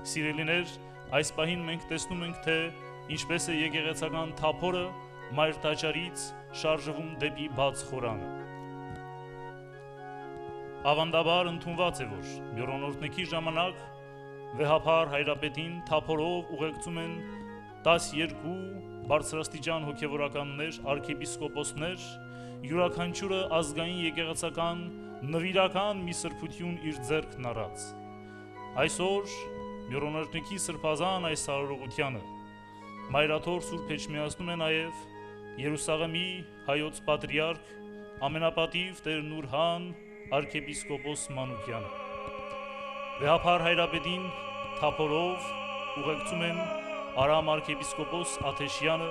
Սիրելիներ, այս պահին մենք տեսնում ենք, թե ինչպես է եկեղեցական թափորը մայր տաճարից շարժվում դեպի բաց խորանը։ Ավանդաբար ընդունված է, որ մյուրոնորտնքի ժամանակ վեհափար հայրապետին թափորով ուղեկցում են 12 բարձրաստիճան հոգևորականներ, արքեպիսկոպոսներ, յուրաքանչյուրը ազգային եկեղեցական նվիրական մի սրբություն իր ձեռքն առած։ Այսօր մյուրոնորտնքի սրբազան այս արարողությանը Մայրաթոր Սուրբ Էջմիածնում է նաև Երուսաղեմի հայոց պատրիարք ամենապատիվ Տեր Նուրհան արքեպիսկոպոս Մանուկյանը։ Վեհափար հայրապետին թափորով ուղեկցում են Արամ արքեպիսկոպոս Աթեշյանը,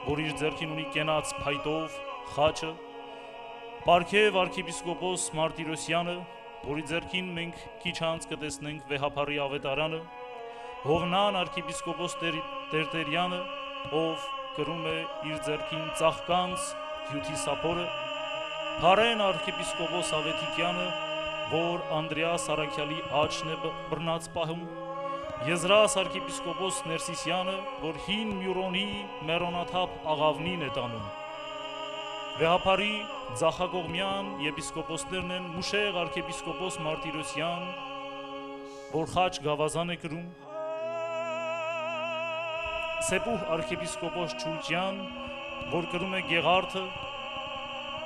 որ իր ձեռքին ունի կենաց փայտով խաչը, Պարքև արքեպիսկոպոս Մարտիրոսյանը, որի ձեռքին մենք քիչ անց կտեսնենք վեհափարի ավետարանը, Հովնան արքեպիսկոպոս Տերտերյանը, ով կրում է իր ձեռքին ծաղկանց հյութի սափորը, Փարեն արքեպիսկոպոս Ավետիքյանը, որ Անդրեաս Արաքյալի աչքն է բռնած պահում, Եզրաս արքեպիսկոպոս Ներսիսյանը, որ հին Մյուրոնի մերոնաթափ աղավնին է տանում, Վեհափարի ձախակողմյան եպիսկոպոսներն են Մուշեղ արքեպիսկոպոս Մարտիրոսյան, որ խաչ գավազան է կրում, Սեպուհ արքեպիսկոպոս Չուլչյան, որ կրում է գեղարդը,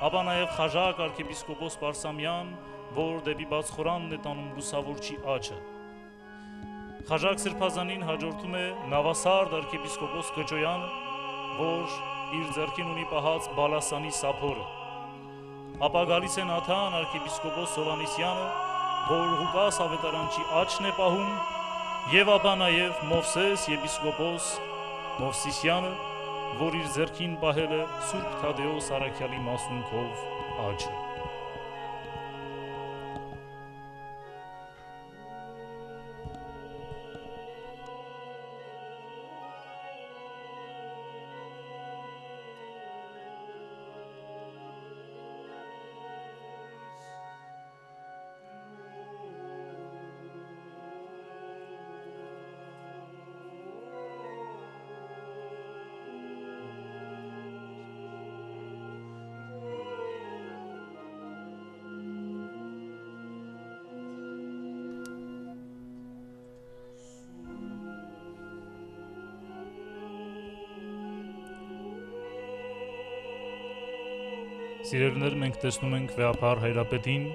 ապա նաև Խաժակ արքեպիսկոպոս Պարսամյան, որ դեպի բաց խորանն է տանում լուսավորչի աչը։ Խաժակ սրբազանին հաջորդում է Նավասարդ արքեպիսկոպոս Կճոյանը, որ իր ձեռքին ունի պահած Բալասանի սափորը։ Ապա գալիս է Նաթան արքեպիսկոպոս Հովանեսյանը, որ Ղուկաս ավետարանչի աչքն է պահում, եւ ապա նաև Մովսես եպիսկոպոս Մովսիսյանը, որ իր ձեռքին պահել է Սուրբ Թադեոս Արաքյալի մասունքով աչը։ Սիրելիներ, մենք տեսնում ենք վեհափար հայրապետին,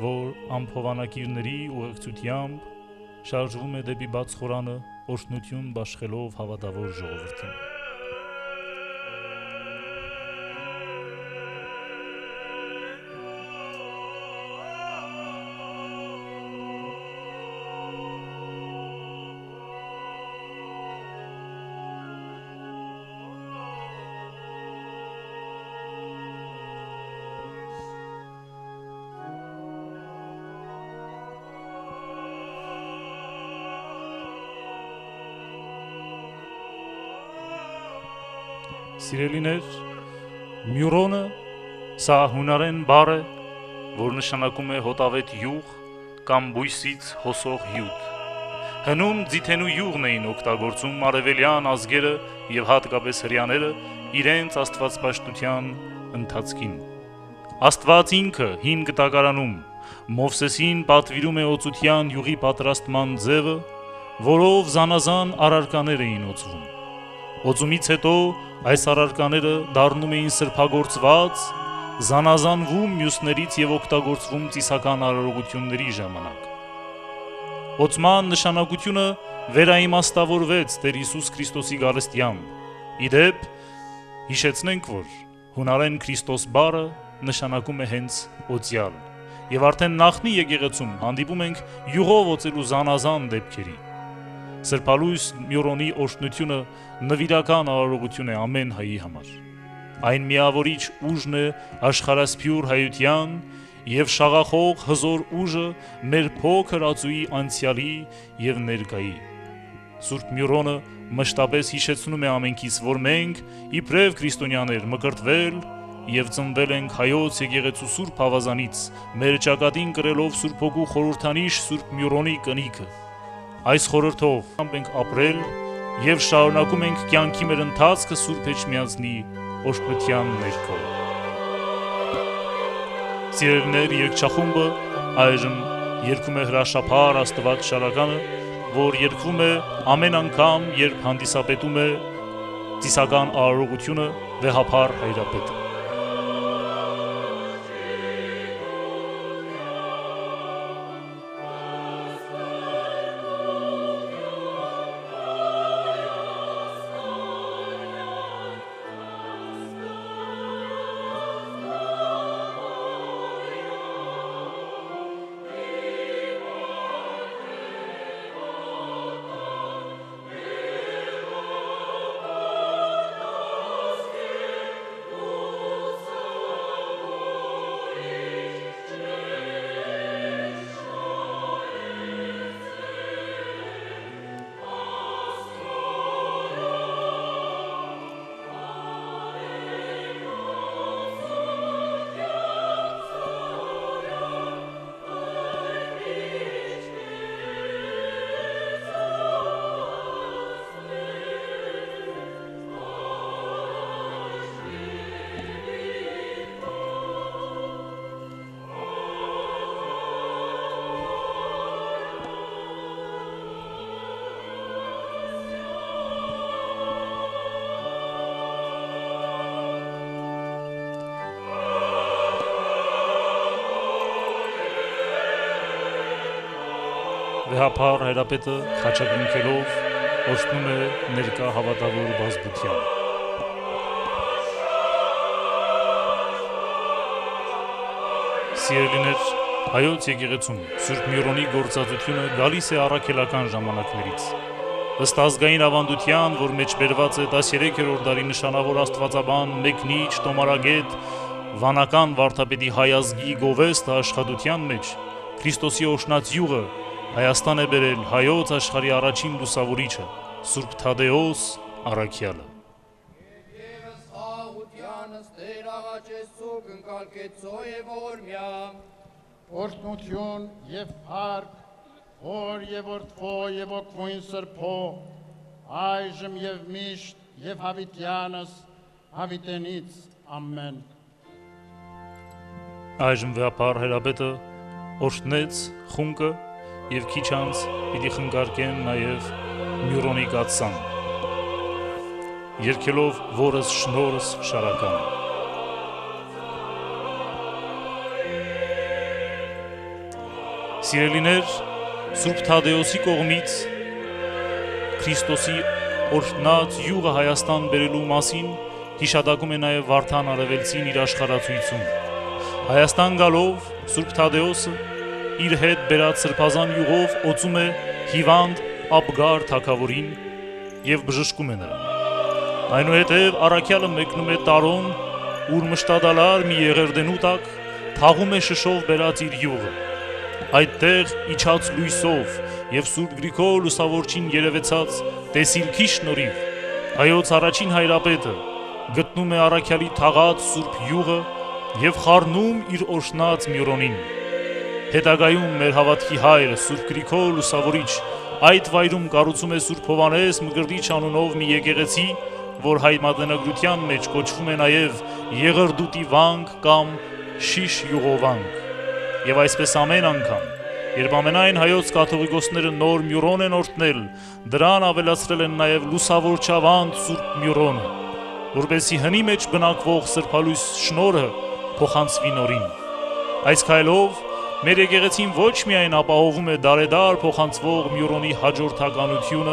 որ ամփովանակիրների ուղեկցությամբ շարժվում է դեպի բաց խորանը, օրհնություն բաշխելով հավատավոր ժողովրդին։ Սիրելիներ, Մյուրոնը սա հունարեն բառ է, որ նշանակում է հոտավետ յուղ կամ բույսից հոսող հյութ։ Հնում ձիթենու յուղն էին օգտագործում արևելյան ազգերը եւ հատկապես հրեաները իրենց աստվածպաշտության ընթացքին։ Աստված ինքը հին գտակարանում Մովսեսին պատվիրում է օծության յուղի պատրաստման ձևը, որով զանազան առարկաներ էին օծվում։ Օծումից հետո այս առարկաները դառնում էին սրբագործված, զանազանվում մյուսներից եւ օգտագործվում ծիսական արարողությունների ժամանակ։ Օծման նշանակությունը վերաիմաստավորվեց Տեր Հիսուս Քրիստոսի գալստյամբ։ Իդեպ հիշեցնենք, որ հունարեն Քրիստոս բառը նշանակում է հենց օծյալ, եւ արդեն նախնի եկեղեցում հանդիպում ենք յուղով օծելու զանազան դեպքերի։ Սրբալույս Մյուրոնի օրհնությունը նվիրական արարողություն է ամեն հայի համար։ Այն միավորիչ ուժն է աշխարհասփյուր հայության եւ շաղախող հզոր ուժը մեր փոքր ածուի անցյալի եւ ներկայի։ Սուրբ Մյուրոնը մշտապես հիշեցնում է ամենքից, որ մենք իբրև քրիստոնյաներ մկրտվել եւ ծնվել ենք հայոց եկեղեցու Սուրբ Ավազանից, մեր ճակատին կրելով Սուրբ Հոգու խորհրդանիշ Սուրբ Մյուրոնի կնիքը, Այս խորհրդով ենք ապրել եւ շարունակում ենք կյանքի մեր ընթացքը Սուրբ Էջմիածնի օրհնության ներքո։ Սիրելիներ, երգչախումբը այժմ երգում է հրաշափառ Աստված շարականը, որ երգվում է ամեն անգամ, երբ հանդիսապետում է ծիսական արարողությունը վեհափառ Հայրապետը։ Վեհափառ Հայրապետը խաչակնքելով օրհնում է ներկա հավատավոր բազմության։ Սիրելիներ, Հայոց եկեղեցում Սուրբ Միրոնի գործածությունը գալիս է առաքելական ժամանակներից։ Ըստ ազգային ավանդության, որ մեջբերված է 13-րդ դարի նշանավոր աստվածաբան, մեկնիչ, տոմարագետ, վանական վարդապետի հայազգի գովեստը աշխատության մեջ, Քրիստոսի օրհնած յուղը Հայաստան է բերել հայոց աշխարհի առաջին լուսավորիչը, Սուրբ Թադեոս առաքյալը։ Եվս խաղությանս Տեր աղաչեսու կնկալկեցո եւ օրմյա, օրհնություն եւ փառք, որ եւ որդվո եւ օգվույն սրբո, այժմ եւ միշտ եւ հավիտյանս, հավիտենից ամեն։ Այժմ վեհափառ Հայրապետը օրհնեց խունկը եւ քիչ անց պիտի խնգարկեն նաեւ Մյուրոնի կաթսան, երգելով որս շնորհս շարականը։ Սիրելիներ, Սուրբ Թադեոսի կողմից Քրիստոսի օրհնած յուղը Հայաստան բերելու մասին հիշատակում է նաեւ Վարդան Արևելցին իր աշխարհացույցում։ Հայաստան գալով Սուրբ Թադեոսը իր հետ բերած սրբազան յուղով օծում է հիվանդ Աբգար թագավորին եւ բժշկում է նրան։ Այնուհետեւ առաքյալը մեկնում է Տարոն, ուր մշտադալար մի եղերդենու տակ թաղում է շշով բերած իր յուղը։ Այդտեղ իջած լույսով եւ Սուրբ Գրիգոր լուսավորչին երևեցած տեսիլքի շնորհիվ հայոց առաջին հայրապետը գտնում է առաքյալի թաղած Սուրբ յուղը եւ խառնում իր օրհնած Միրոնին։ Հետագայում մեր հավատքի հայրը Սուրբ Գրիգոր լուսավորիչ այդ վայրում կառուցում է Սուրբ Հովանես Մկրտիչ անունով մի եկեղեցի, որ հայ մատենագրության մեջ կոչվում է նաև Եղրդուտի վանք կամ Շիշ յուղովանք։ Եվ այսպես ամեն անգամ, երբ ամենայն հայոց կաթողիկոսները նոր Մյուրոն են օրհնել, դրան ավելացրել են նաև լուսավորչավանդ Սուրբ Մյուրոնը, որպեսզի հնի մեջ բնակվող սրբալույս շնորհը փոխանցվի նորին։ Այս քայլով մեր եկեղեցին ոչ միայն ապահովում է դարեդար փոխանցվող Մյուրոնի հաջորդականությունը,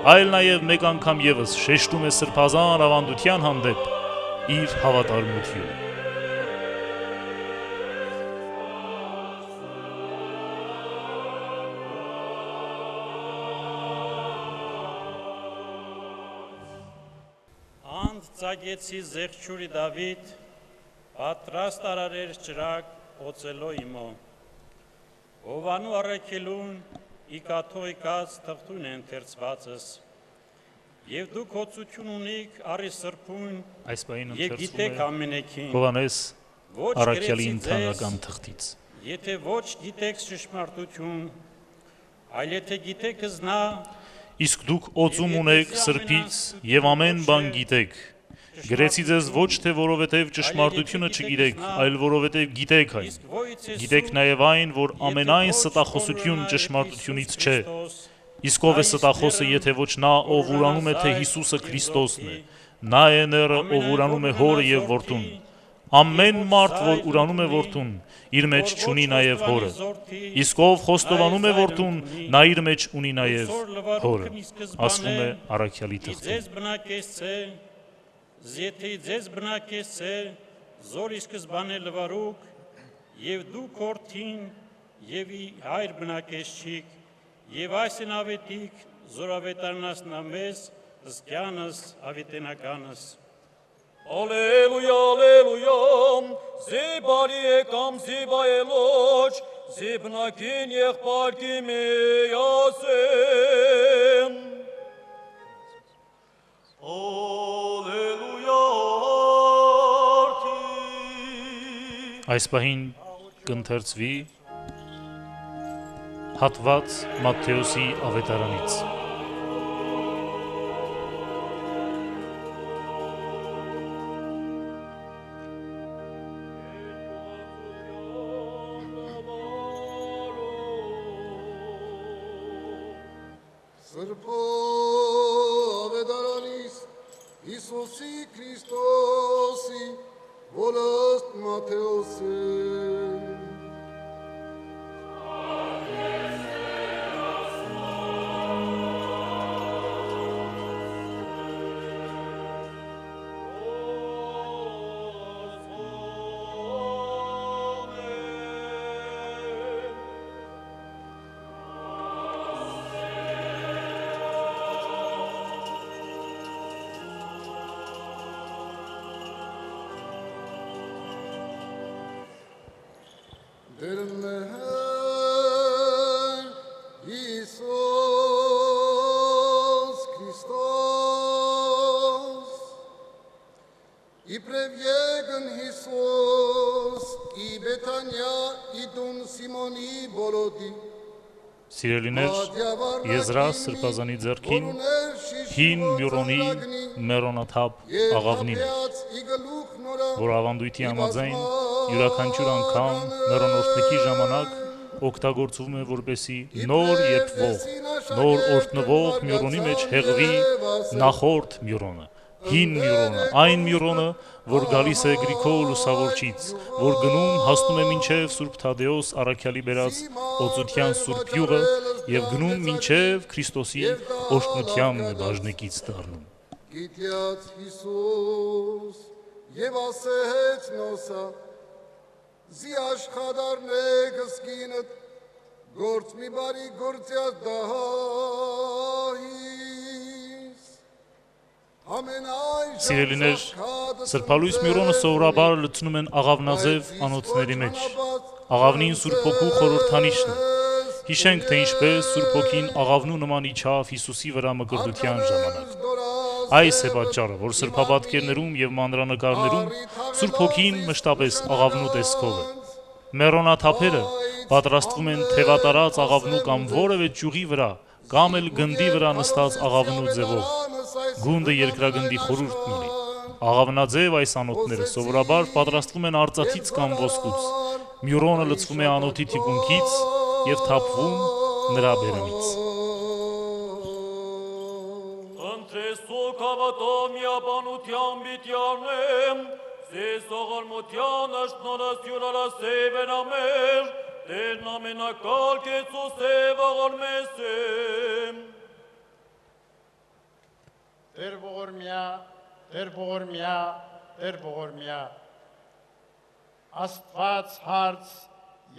այլ նաև մեկ անգամ եւս շեշտում է սրբազան ավանդության հանդեպ իր հավատարմությունը։ Անդ ծագեցի զեղչուրի Դավիթ, պատրաստ արարեր ճրակ օծելով իմո։ Հովանու առաքելուն ի կաթողիկաց թղթուն են թերծվածս, եւ դուք հոցություն ունիք արի սրբուն, Այս բանին եւ գիտեք ամենեքին, Հովանես ոչ առաքյալի գրեցի ընդհանրական ձեզ, թղթից։ եթե ոչ գիտեք ճշմարտություն, այլ եթե գիտեք զնա, Իսկ դուք օծում ունեք սրբից եւ ամեն բան գիտեք։ Գրեցի ձեզ ոչ թե որովհետեւ ճշմարտությունը չգիտեք, այլ որովհետեւ գիտեք այն։ իսկ ո՞ից է Գիտեք նաեւ այն, որ ամենայն ստախոսություն ճշմարտությունից չէ։ Իսկ ով է ստախոսը, եթե ոչ նա, ով ուրանում է, թե Հիսուսը Քրիստոսն է։ Նա է ները, ով ուրանում է հորը եւ որդուն։ Ամեն մարդ, որ ուրանում է որդուն, իր մեջ չունի նաեւ հորը։ Իսկ ով խոստովանում է որդուն, նա իր մեջ ունի նաեւ հորը։ Ասվում է Առաքյալի թղթում։ Ձեզ բնակես է, եթե ձեզ բնակես է, զոր ի սկզբանե լվարուկ, եւ դուք որդին, եւ հայր բնակես չիք, եւ այս են ավետիք, զոր ավետարանասնա մեզ, զգյանս ավետենականս։ Ալելույա, ալելույա, զիբարի եկամ զիբայելոչ, զիբնակին եղբարկի միասեմ։ Ալելույա, արդի։ Այս պահին կընթերցվի հատված Մատթեոսի ավետարանից։ Սրբո ավետարանից Հիսուսի Քրիստոսի ոլորտ Մատթեոսի Դեր մեր Հիսուս Քրիստոս իբրև եկն Հիսուս ի Բեթանիա իդուն Սիմոնի բոլոտի Սիրելիներ, Եզրա սրբազանի ձեռքին հին մյուրոնի մերոնաթափ աղավնին է, որ ավանդույթի համաձայն յուրաքանչյուր անգամ մերոնորթնքի ժամանակ օգտագործվում է որպեսի նոր երբվող, նոր օրհնվող մյուրոնի մեջ հեղվի նախորդ մյուրոնը, հին մյուրոնը, այն մյուրոնը, որ գալիս է Գրիգոր Լուսավորչից, որ գնում հասնում է մինչև Սուրբ Թադեոս առաքյալի բերած օծության Սուրբ յուղը եւ գնում մինչև Քրիստոսի օրհնության բաժնեկից դառնում։ Գիտյաց Հիսուս եւ ասեց նոսա զի աշխադարնե գսկինդ գործ մի բարի գործյալ դահիս Սիրելիներ, Սրբալույս մյուրոնը սովորաբար լցնում են աղավնաձև անոթների մեջ։ Աղավնին Սուրբ Հոգու խորհրդանիշն է։ Հիշենք, թե ինչպես Սուրբ Հոգին աղավնու նման իջավ Հիսուսի վրա մկրտության ժամանակ։ Այս է պատճառը, որ սրբապատկերներում եւ մանրանկարներում Սուրբ Հոգին մշտապես աղավնու տեսքով է։ Մերոնաթափերը պատրաստվում են թևատարած աղավնու կամ որևէ ճյուղի վրա, կամ էլ գնդի վրա նստած աղավնու ձևով։ Գունդը երկրագնդի խորհուրդն ունի։ Աղավնաձև այս անոթները սովորաբար պատրաստվում են արծաթից կամ ոսկուց։ Մյուրոնը լցվում է անոթի թիկունքից եւ թափվում նրա բերումից։ Ընտրեսոք հավատով միաբանության բիտյանեմ, Ձեզ ողորմության աշնորասյուրալա սևեն ամեր, Տերն ամենակալ կեցուս է ողորմեսեմ։ Տեր ողորմյա, Տեր ողորմյա, Տեր ողորմյա, Աստված հարց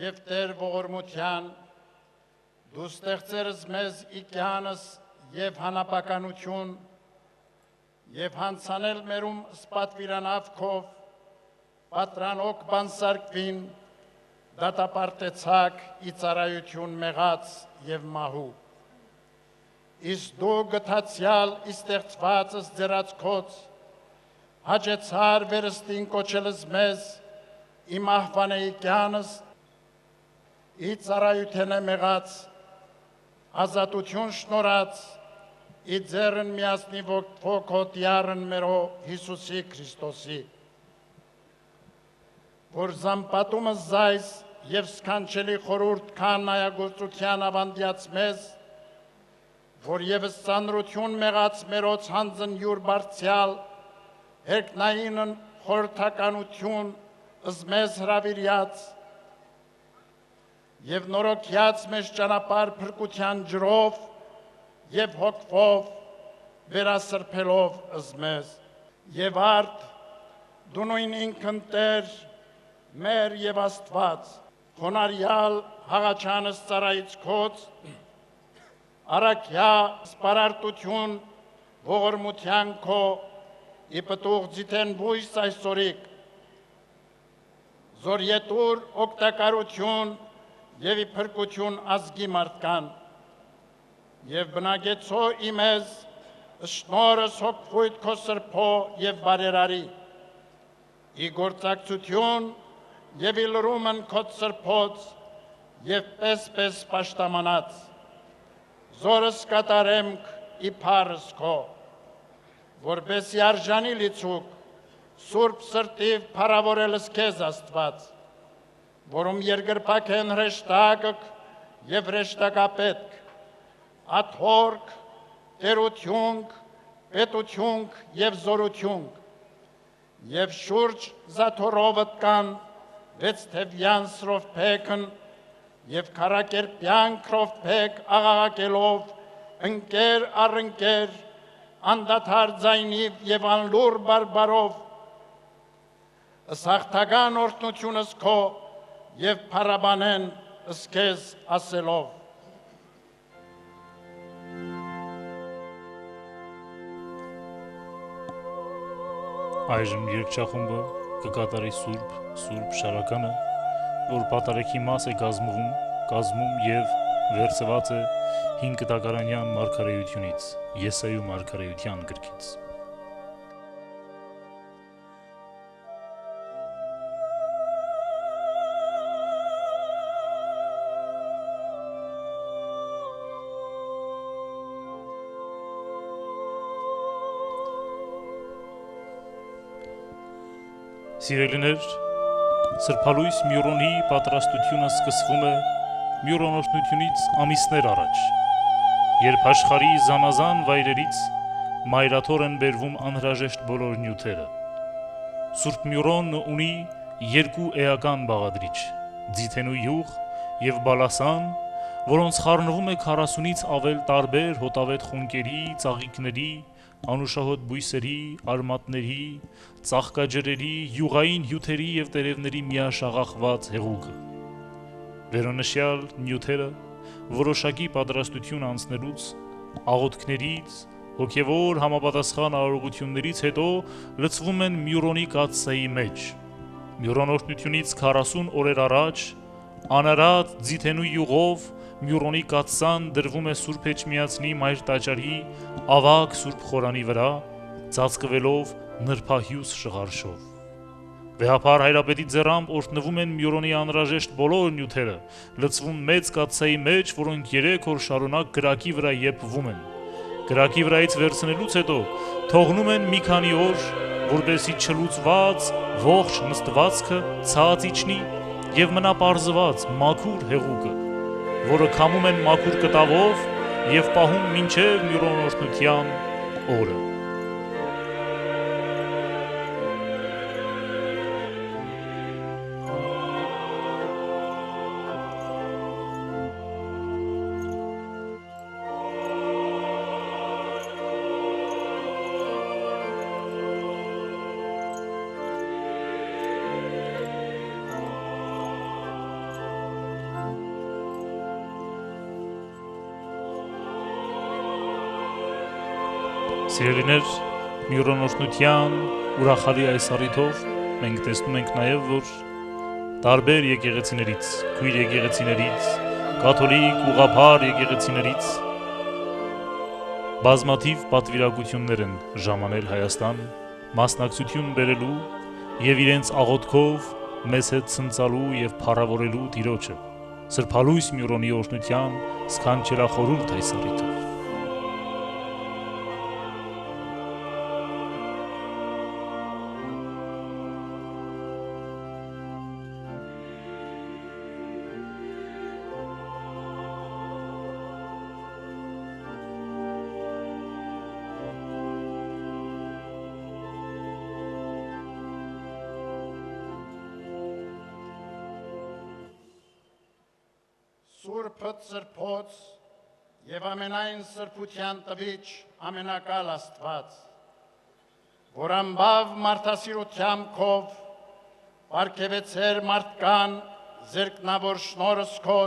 և Տեր ողորմության, դու ստեղծերս մեզ իքյանս և հանապականություն, և հանցանել մերում սպատվիրանավ քով, պատրանոք բանսարկվին, դատապարտեցակ ի ծառայություն մեղած և մահու։ Իսկ դու գթացյալ ի ստեղծվածս ձեռածքոց, հաջեցար վերստին կոչելս մեզ, ի մահվանեի կյանս, ի ծառայութենե մեղած, ազատություն շնորհած ի ձեռն միասնի ոգոտ մերո Հիսուսի Քրիստոսի, որ զամպատումը զայս և սքանչելի խորուրդ կան նայագործության ավանդյաց մեզ, որ եվս ծանրություն մեղած մերոց հանձն յուր բարձյալ, հերկնայինն խորհրդականություն ըզմեզ հրավիրյաց և նորոգյաց մեզ ճանապարհ փրկության ջրով և հոգվով վերասրբելով ըզմեզ, և արդ դու նույն ինքն Տեր, մեր և Աստված, խոնարյալ հաղաչանս ծառայից քոց, առաքյա սպարարտություն ողորմության քո ի պտուղ ձիթեն բույս այսօրիկ, զորյետուր օգտակարություն և ի փրկություն ազգի մարդկան, և բնագեցո իմեզ շնորհս հոգվույթ քո սրբո և բարերարի, ի գործակցություն և ի լրումն քո սրբոց և պես պաշտամանած, զորս կատարեմք ի փառս քո, որպեսզի արժանի լիցուկ սուրբ սրտիվ փառավորելս քեզ Աստված, որում երկրպագ են հրեշտակք և հրեշտակապետք, աթորք, տերությունք, պետությունք և զորությունք, և շուրջ զաթորովդ կան վեցթևյան սրովփեքն և քարակերպյան քրովփեք աղաղակելով ընկեր առ ընկեր, անդադար ձայնիվ և անլուռ բարբարով, ըսաղթական օրհնությունս քո և փառաբանեն ըսքեզ ասելով. Այժմ երգչախումբը կկատարի Սուրբ շարականը, որ պատարեքի մաս է կազմում և վերցված է 5 տակարանյան մարգարեությունից, Եսայու մարգարեության գրքից։ Սիրելիներ, Սրբալույս Մյուրոնի պատրաստությունը սկսվում է Մյուրոնօրհնությունից ամիսներ առաջ, երբ աշխարհի զանազան վայրերից մայրաթոր են բերվում անհրաժեշտ բոլոր նյութերը։ Սուրբ Մյուրոնը ունի 2 էական բաղադրիչ՝ ձիթենու յուղ և բալասան, որոնց խառնվում է 40-ից ավել տարբեր հոտավետ խունկերի, ծաղիկների, անուշահոտ բույսերի, արմատների, ծաղկաջրերի, յուղային հյութերի և տերևների միաշաղախված հեղուկը։ Վերոնշյալ նյութերը որոշակի պատրաստություն անցնելուց, աղոթքներից, հոգևոր համապատասխան արարողություններից հետո լցվում են Մյուրոնի կաթսայի մեջ։ Մյուրոնօրհնությունից 40 օրեր առաջ անարատ ձիթենու յուղով Մյուրոնի կաթսան դրվում է Սուրբ Էջմիածնի Մայր Տաճարի ավագ Սուրբ խորանի վրա, ծածկվելով նրբահյուս շղարշով։ Վեհափար Հայրապետի ձեռամբ օրհնվում են Մյուրոնի անհրաժեշտ բոլոր նյութերը, լցվում մեծ կաթսայի մեջ, որոնք 3 օր շարունակ կրակի վրա եփվում են։ Կրակի վրայից վերցնելուց հետո թողնում են մի քանի օր, որպեսզի չլուծված ողջ նստվածքը ցած իջնի եւ մնա պարզված մաքուր հեղուկը, որը քամում են մաքուր կտավով եւ պահում մինչեւ Մյուրոնօրհնության օրը։ Սիրելիներ, Մյուրոնօրհնության ուրախալի այս առիթով մենք տեսնում ենք նաև, որ տարբեր եկեղեցիներից, քույր եկեղեցիներից, կաթոլիկ, ուղղափառ եկեղեցիներից բազմաթիվ պատվիրակություններ են ժամանել Հայաստան, մասնակցություն բերելու եւ իրենց աղոթքով մեզ հետ ցնծալու եւ փառավորելու Տիրոջը։ Սրբալույս Մյուրոնի օրհնության սքանչելախորհուրդ այս առիթով։ Սուրբը սրբոց և ամենայն սրբության տվիչ ամենակալ Աստված, որ ամբավ մարդասիրությամբ քով պարգևեցեր մարդկան զերկնավոր շնորհս քո,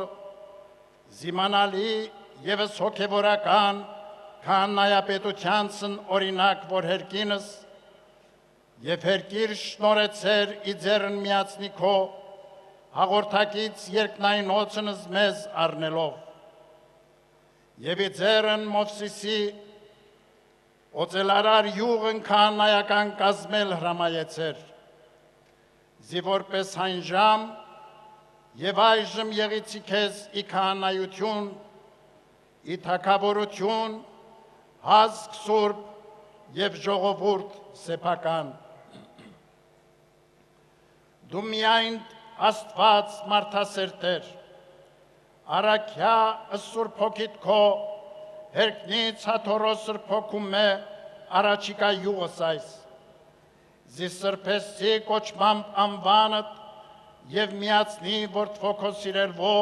զիմանալի ևս հոգևորական քահանայապետությանցն օրինակ, որ հերկինս և հերկիր շնորհեցեր ի ձեռն միացնի քո, հաղորդակից երկնայնոցնս մեզ առնելով, և ի ձերն Մովսիսի օծելարար յուղն քահանայական կազմել հրամայեցեր, զի որպես հանժամ և այժմ եղիցի քեզ ի քահանայություն, ի թագավորություն, հասկ սուրբ և ժողովուրդ սեփական։ Դու միայն Աստված մարդասերտեր, առաքյա սուրբ հոգիդ քո, հերկնից հաթորոս սրբ հոգում է առաջիկա յուղս այս, զի սրբեսի կոչմամբ անվանդ և միացնի որդվոքո սիրելվո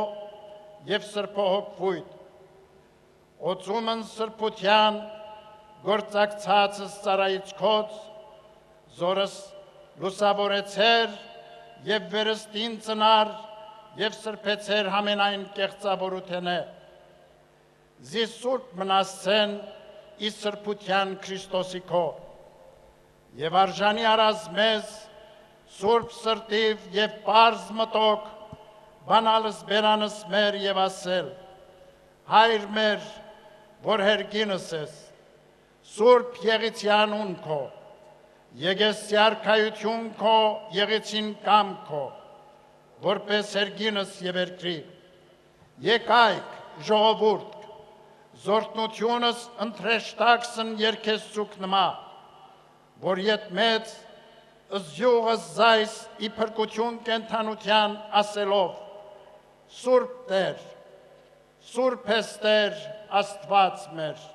և սրբո հոգվույթ, օծումն սրբության գործակցածս ծարայից քոց, զորս լուսավորեցեր և վերստին ծնար և սրբեցեր համենայն կեղծավորութենե, զի սուրբ մնասցեն ի սրբության Քրիստոսի քո, և արժանի արազ մեզ սուրբ սրտիվ և պարզ մտոք բանալս բերանս մեր և ասել, Հայր մեր, որ հերգինս ես, սուրբ եղիցի անուն քո, Եկեսի արքայություն քո, եղեցին կամ քո, որպես հերգինս և երկրի, եկայք ժողովուրդ, զորտնությունս ընտրեշտակսն երկես ծուկ նմա, որ ետ մեծ զյուղս զայս ի փրկություն կենթանության ասելով, Սուրբ Տեր, Սուրբ ես Տեր, Աստված մեր,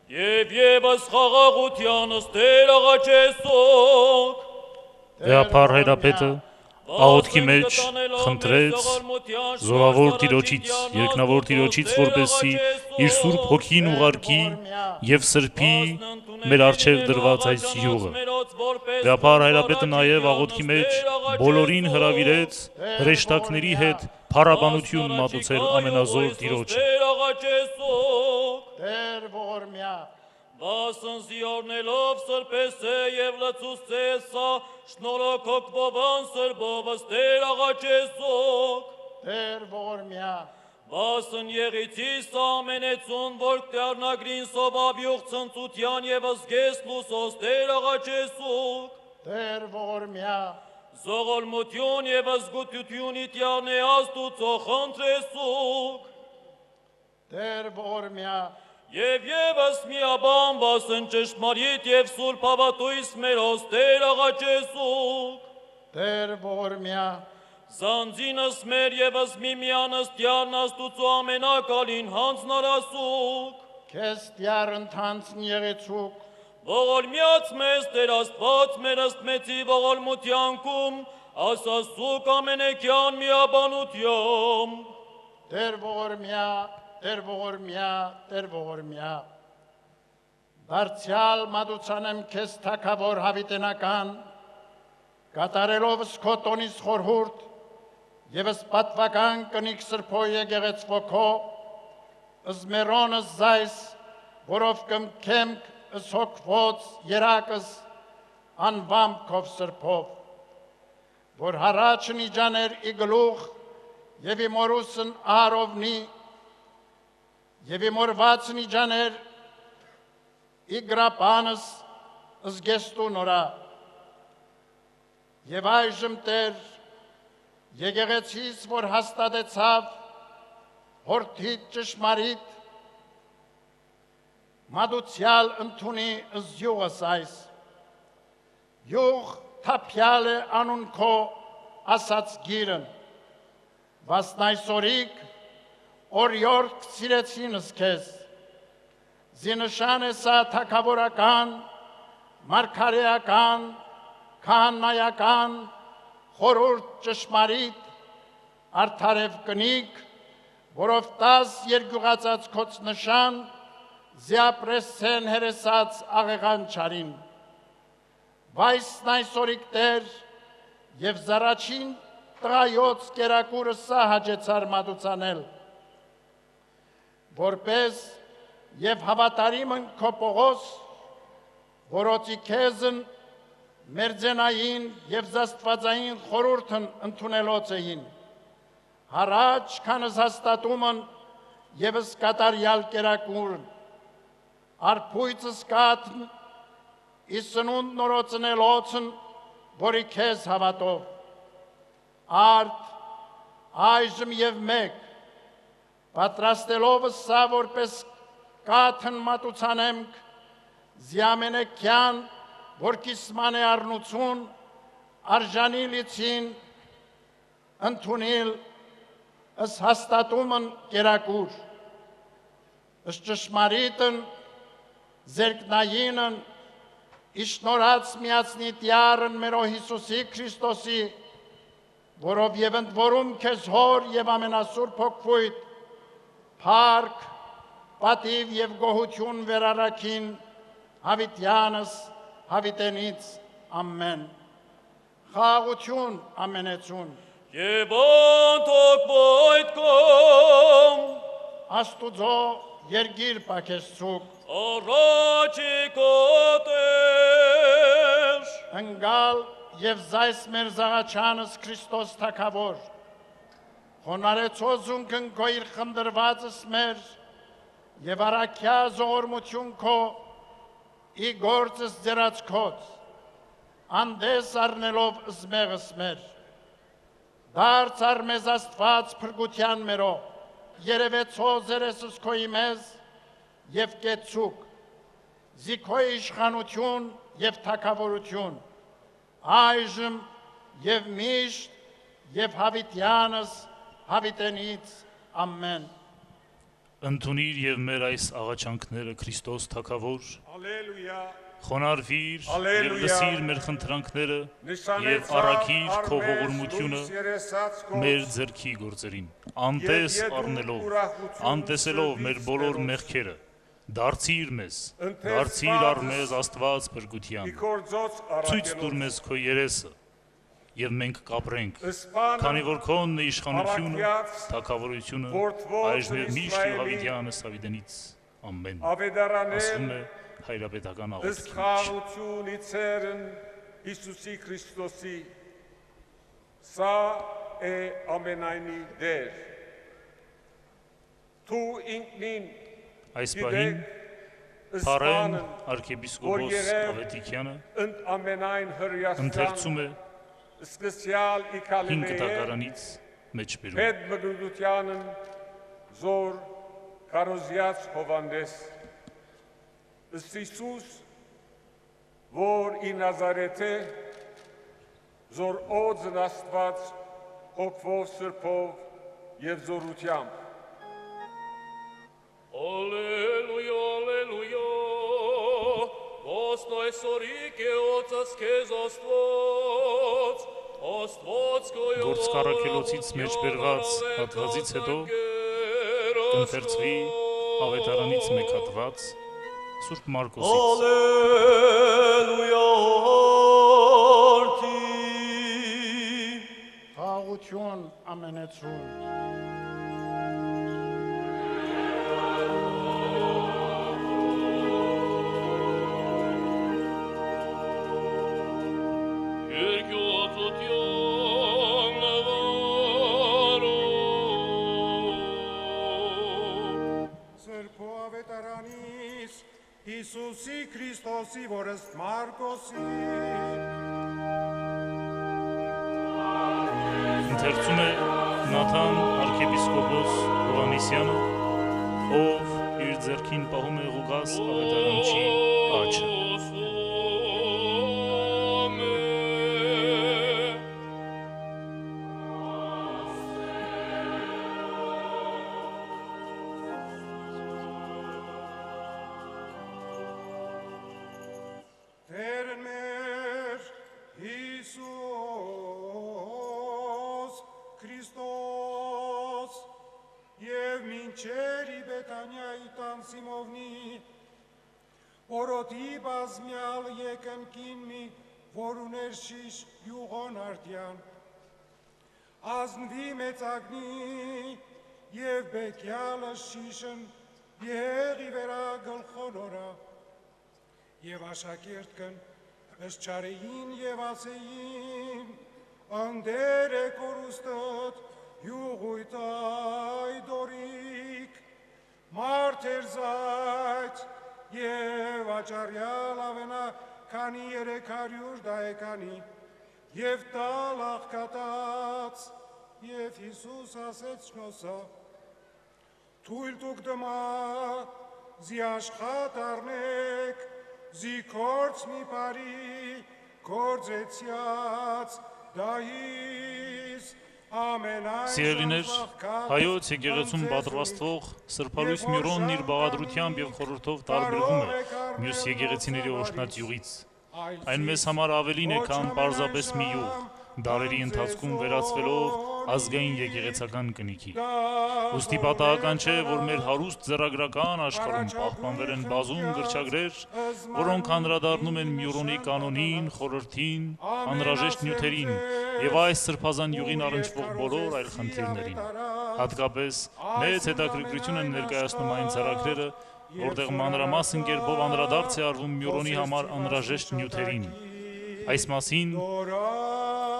Եվ ևս խաղաղությանս Տեր աղաչեսոք, Վեհապար հայրապետը աղոթքի մեջ խնդրեց զորավոր Տիրոջից, երկնավոր Տիրոջից, որպեսզի իր Սուրբ Հոգին ուղարկի և սրբի մեր առջև դրված այս յուղը։ Վեհապար հայրապետը նաև աղոթքի մեջ բոլորին հրավիրեց հրեշտակների հետ փառաբանություն մատուցել ամենազոր Տիրոջը։ Տեր ողորմյա, Բասն զիորնելով սրպեսե և լծուսե սա շնորոքոք բովան սրբովս Տեր աղաչեսոք, Տեր ողորմյա, Բասն եղիցիս ամենեցուն, որ կտարնագրին սովաբյուղ ծնծության և զգես լուսոս Տեր աղաչեսոք, Տեր ողորմյա, զողոլմություն և զգուտություն իտյարն է աստուծո խնդրեսոք, Տեր ողորմյա, Եվ ևս միաբան բասն ճշմարիտ և սուրբ հավատույս մերոս Տեր աղաչեսոք, Տեր ողորմյա, Զանձինս մեր ևս միմյանս տյարն աստուծո ամենակալին հանձնարասուկ, քեզ տյար ընթանցն եղեցուկ, ողորմյաց մեզ Տեր Աստված մեր ըստ մեծի ողորմությանքում, ասասուկ ամենեքյան միաբանությամբ, Տեր ողորմյա, Տեր ողորմյա, Տեր ողորմյա, դարձյալ մատուցանեմ քեզ թագավոր հավիտենական, կատարելով քո տոնիս խորհուրդ, Եվս պատվական կնիկ սրբո եկեղեցվո քո, ըզմերոնս զայս, որով կմքեմք ըսհոգվոց երակս անվամբ քով սրբով, որ հարաչն իջաներ ի գլուխ և ի մորուսն արովնի, և ի մորվածն իջաներ ի գրապանս զգեստու նորա, և այժմ Տեր, եկեղեցիս, որ հաստատեցավ հորդիդ ճշմարիտ, մատուցյալ ընդունի ըզյուղս այս, յուղ թափյալ է անուն քո ասած գիրն, վասնայսորիկ օրյորք սիրեցինս քեզ, զինշան է սա թագավորական, մարգարեական, քահանայական, խորհուրդ ճշմարիտ, արդարև կնիկ, որով 10 երկյուղածած քոց նշան, զիապրեսցեն հերեսած աղեղան չարին, վայսն այսօրիկ տեր և զարաչին տղայոց կերակուրը սա հաջեցար մատուցանել, որպես և հավատարիմն քո Պողոս, որոցի քեզն մերձենային և զաստվածային խորհուրդն ընդունելոց էին, հարաճ քանս հաստատումն եվս կատարյալ կերակուրն, արփույցս կաթն, իսնունդ նորոցնելոցն, որի քեզ հավատով, արդ, այժմ և մեկ, պատրաստելովս սա որպես կաթն մատուցանեմք, զիամենեքյան, որ կիսման է առնություն, արժանի լիցին, ընդունիլ, ըս հաստատումն կերակուր, ըս ճշմարիտն, զերկնայինն, իշնորած միացնի տյարն մերո Հիսուսի Քրիստոսի, որով և ընդորում քեզ հոր և ամենասուրբ հոգվույթ, փառք, պատիվ և գոհություն վերարակին, հավիտյանս, հավիտենից, ամեն, խաղաղություն ամենեցուն, Եվ անթոք բոյդ կոմ, աստուծո երգիր պակեսցուկ, առաջի կոտեր, ընգալ և զայս մեր զաղաչանս Քրիստոս թագավոր, խոնարեցոզունքն քո իր խնդրվածս մեր և առաքյա զողորմություն քո ի գործս ձերած քոց, անդես առնելով զմեղս մեր, դարձ առ մեզ աստված փրկության մերո, երևեցո զերեսս քոյի մեզ և կեցուկ, զիքոյ իշխանություն և թագավորություն, այժմ և միշտ և հավիտյանս, հավիտենից, ամեն, Ընդունիր և մեր այս աղաչանքները Քրիստոս թագավոր, Ալելույա, խոնարհվիր և Ալելույա, լսիր մեր խնդրանքները և առաքիր քո ողորմությունը մեր ձեռքի գործերին, անտես առնելով, անտեսելով մեր բոլոր մեղքերը, դարձիր մեզ, դարձիր առ մեզ Աստված փրկության, ցույց տուր մեզ քո երեսը, և մենք կապրենք, քանի որ քոնն է իշխանությունը, թագավորությունը, այժմ և միշտ և հավիտյանս հավիտենից, ամեն, ասվում է հայրապետական աղոթքի մեջ։ Ըսխաղություն իցերն Հիսուսի Քրիստոսի, սա է ամենայնի դեր, թու ինքնին Այս պահին Փարեն արքեպիսկոպոս Ավետիքյանը ամենայն հրյաստան ընթերցում է սկսյալ 5 տակարանից մեջբերում։ Պետ մգրդությանն զոր կարոզյաց հովանդես, ըստ Հիսուս, որ ի Նազարեթե զոր օձն Աստված հոգվով սրբով և զորությամբ, Ալելույա, ալելույա, ոստո այսօրիկ է օծս քեզ Աստված, Աստված կոյով Գործկառաքելոցից մեջբերված հատվածից հետո կընթերցվի ավետարանից մեկ հատված Սուրբ Մարկոսից։ Ալելույա, արդի, խաղաղություն ամենեցուն, երկյոծության նվարո, Սրբո ավետարանիս Հիսուսի Քրիստոսի որստ Մարկոսի Ընթերցում է Նաթան arczepiskopos Հովհաննիսյանը, ով իր ձեռքին պահում է Ղուկաս ավետարանչի աչը։ Տերն մեր Հիսուս Քրիստոս եւ մինչերի Բեթանիայի տան Սիմովնի օրոդի բազմյալ եկնքին մի որ ուներ շիշ յուղոն արդյան ազնվի մեծագնի եւ բեկյալը շիշն եղի վերա գլխոնորա եւ աշակերտքն ըսչարեին եւ ասեին անդեր է կորուստըտ յուղույտայ դորիկ մարդեր զայց եւ աճարյալ ավենա քանի 300 դայեկանի եւ տալ աղքատած եւ Հիսուս ասեց նոսա թույլ տուք դմա զի աշխատ առնեք զի կորց մի բարի կորձեցյաց դայիս ամենայն Սիրելիներ, հայոց եկեղեցում պատրաստվող Սրբալույս Միրոնն իր բաղադրությամբ եւ խորհրդով տարբերվում է մյուս եկեղեցիների օշնած յուղից։ Այն մեզ համար ավելին է, քան պարզապես մի յուղ, դարերի ընթացքում վերածվելով ազգային եկեղեցական կնիքի։ Ուստի պատահական չէ, որ մեր հարուստ ձեռագրական աշխարհում պահպանվել են բազում գրչագրեր, որոնք անդրադառնում են Միրոնի կանոնին, խորհրդին, անհրաժեշտ նյութերին եւ այս սրբազան յուղին առնչվող բոլոր այլ խնդիրներին։ Հատկապես մեծ հետաքրքրություն են ներկայացնում այն ծրագրերը, որտեղ մանրամասն կերպով անդրադարձ է արվում Միրոնի համար անհրաժեշտ նյութերին։ Այս մասին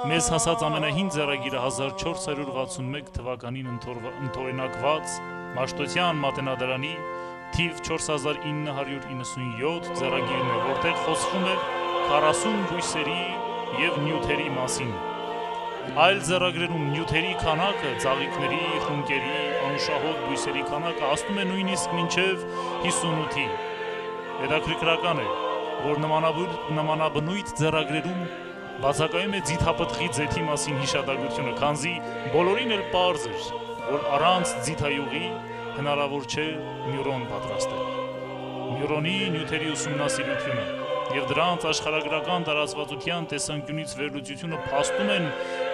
մեզ հասած ամենահին ձեռագիրը 1461 թվականին ընդօրինակված Մաշտոցյան մատենադարանի թիվ 4997 ձեռագիրն է, որտեղ խոսվում է 40 բույսերի եւ նյութերի մասին։ Այլ ձեռագրերում նյութերի քանակը, ծաղիկների, խունկերի, անուշահոտ բույսերի քանակը հասնում է նույնիսկ մինչև 58-ի։ Հետաքրքրական է, որ նմանաբնույթ ձեռագրերում բացակայում է ձիթապտղի ձեթի մասին հիշատակությունը, քանզի բոլորին էլ պարզ էր, որ առանց ձիթայուղի հնարավոր չէ Միրոն պատրաստել։ Միրոնի նյութերի ուսումնասիրությունը եւ դրանց աշխարհագրական տարածվածության տեսանկյունից վերլուծությունը փաստում են,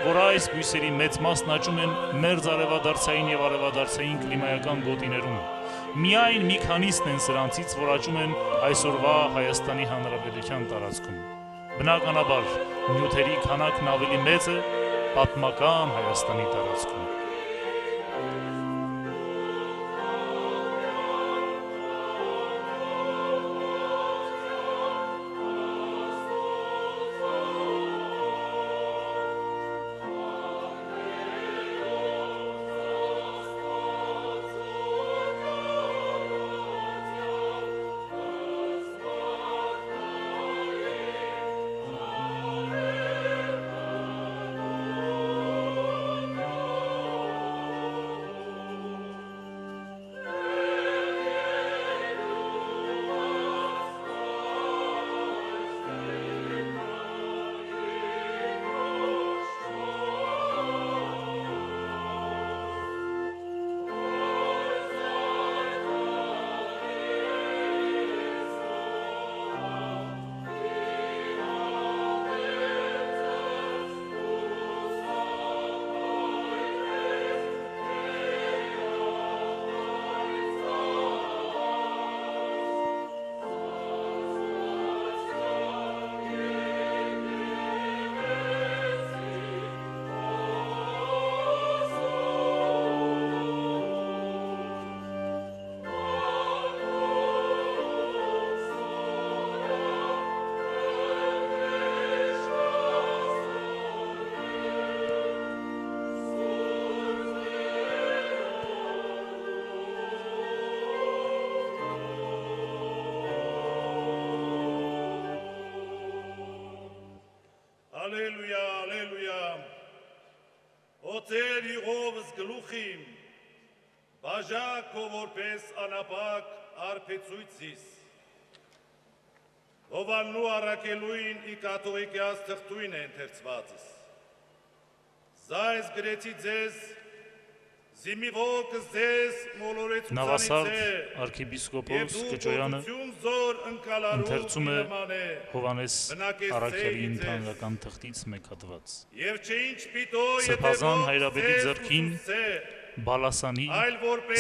որ այս բույսերի մեծ մասն աճում են մերձարևադարձային եւ արևադարձային կլիմայական գոտիներում։ Միայն մի քանիսն են սրանցից, որ աճում են այսօրվա Հայաստանի Հանրապետության տարածքում։ Բնականաբար, նյութերի քանակն ավելի մեծ է պատմական Հայաստանի տարածքում։ Ոցեր յուղովս գլուխիմ, բաժակո որպես անապակ արպեցույցիս, հովաննու առակելույն ի կաթողիկյաս թղթույն է ընթերցվածս, զայս գրեցի ձեզ, զիմիվոքս ձեզ մոլորեցուցանից Նավասարդ է, արքեպիսկոպոս Կճոյանը ընթերցում է Հովանես Առաքյալի ընդհանրական թղթից մեկ հատված։ Եվ չէ ինչ պիտո Սրբազան հայրաբետի ձեռքին Բալասանի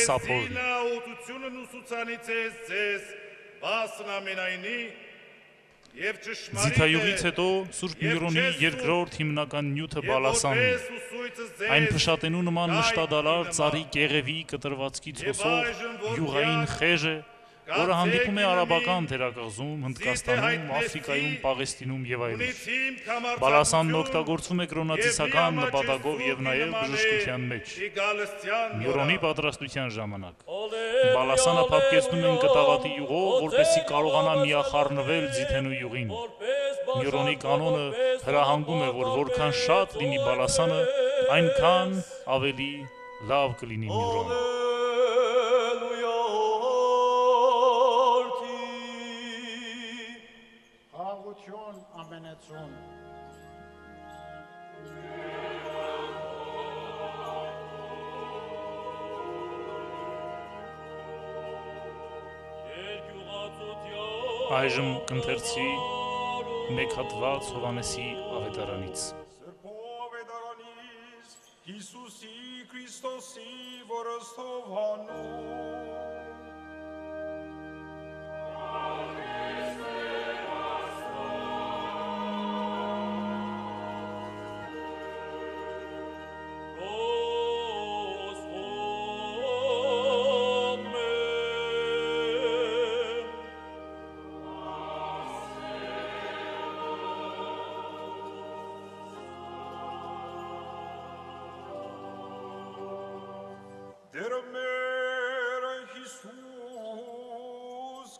սափորն նա ոտությունն ուսուցանից ես ձեզ բասն ամենայնի և ճշմարիտ է Ձիթայուղից հետո Սուրբ Միրոնի երկրորդ հիմնական նյութը Բալասանն է։ Այն փշատենու նման մշտադալար ծառի կեղևի կտրվածքից հոսող յուղային խեժ է, որը հանդիպում է արաբական թերակղզում, Հնդկաստանում, Աֆրիկայում, Պաղեստինում եւ այլուր։ Բալասանն օգտագործվում է կրոնացիսական նպատակով եւ նաեւ բժշկության մեջ։ Միրոնի պատրաստության ժամանակ Բալասանը փափկեցնում են կտավատի յուղով, որպեսզի կարողանա միախառնվել ձիթենու յուղին։ Միրոնի կանոնը հրահանգում է, որ որքան շատ լինի Բալասանը, այնքան ավելի լավ կլինի Միրոնը։ Խաղաղություն ամենեցուն։ Այժմ կընթերցի մեկ հատված Հովանեսի ավետարանից։ Սրբով էդարանից Հիսուսի Քրիստոսի որստով հանուն Դեր մեր Հիսուս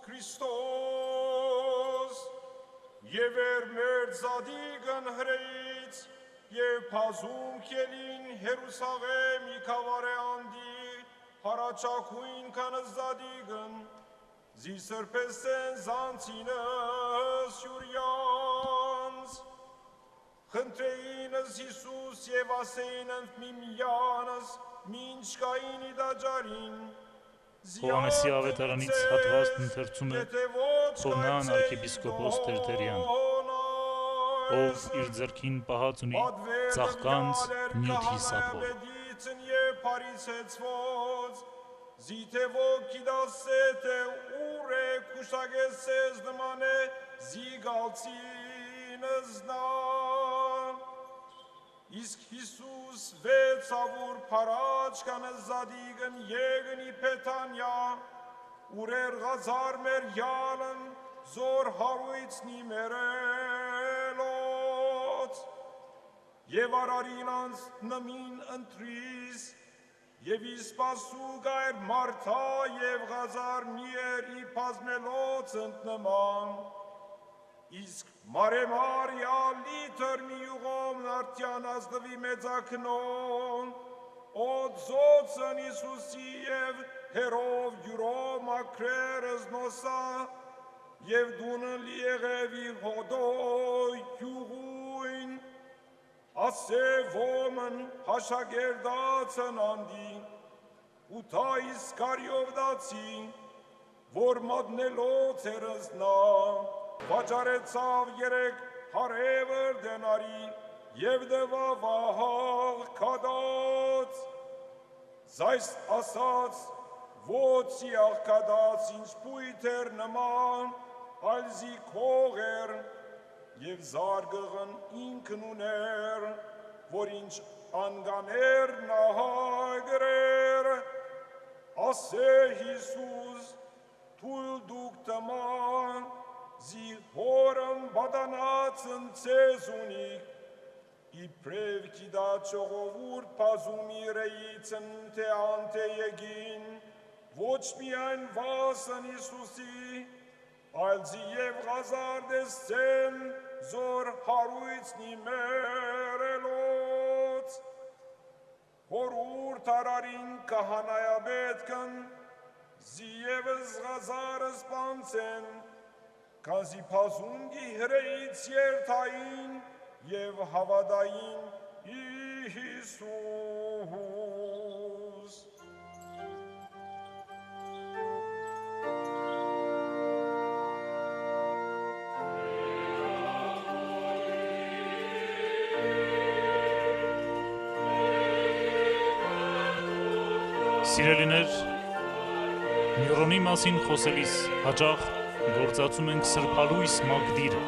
Քրիստոս եւ մեր զադիգն հրեից եւ փազում քելին Հերուսաղեմ իքավարե անդի հարաճակույն կանը զադիգն զի սրբեսեն զանցինս յուրյանց խնդրեինս Հիսուս եւ ասեինս միմյանս Մինչ կայինի դաջարին Հովանեսի ավետարանից հատվածն ընթերցում է Հովնան արքեպիսկոպոս Տերտերյան, ով իր ձեռքին պահած ունի ծաղկանց նյութի սափոր։ Զիթևո կիդասեթե ուր է կուշագեսես նման է զիգալցինս նա Իսկ Հիսուս վեցավուր պարաչ կանը զադիգն եգնի պետանյա, ուրեր գազար մեր յալն զոր հարույցնի մերելոց, և արարին անց նմին ընտրիս, և իսպասու գայր մարդա և գազար միեր ի պազմելոց ընտնման, Իսկ մարեմարյա լիթր մի յուղոմ նարտյան ազդվի մեծակնոն, ոտ զոցն Իսուսի և հերով յուրով մակրերս նոսա, և դունն լիեղևի հոդոյ յուղույն, ասե ոմն հաշագերդացն անդի, ու թա իսկարյով դացի, որ մադնելոց երս նա, Վաճարեցավ երեք հարևր դենարի և դվավահաղ կադաց, զայս ասաց ոծի աղկադաց ինձ պույթեր նման, ալզի կողեր և զարգղն ինքն ուներ, որ ինչ անգաներ նահագրեր, ասե Հիսուս թույլ դուք տման, Զի հորըմ բադանացն ծեզ ունիք, իպրև կիդա ճողովուր պազումի ռեիցն թե անթե եգին, ոչ միայն վասն Իսուսի, այլ զի և գազարդես ծեն զոր հարույցնի մերելոց, Հորուր տարարին կահանայաբետքն զիևս գազարս պանցեն, կազի պազունգի հրեից երթային և հավադային Հիսուս։ Սիրելիներ, Մյուրոնի մասին խոսելիս հաճախ գործածում ենք սրբալույս մագդիրը,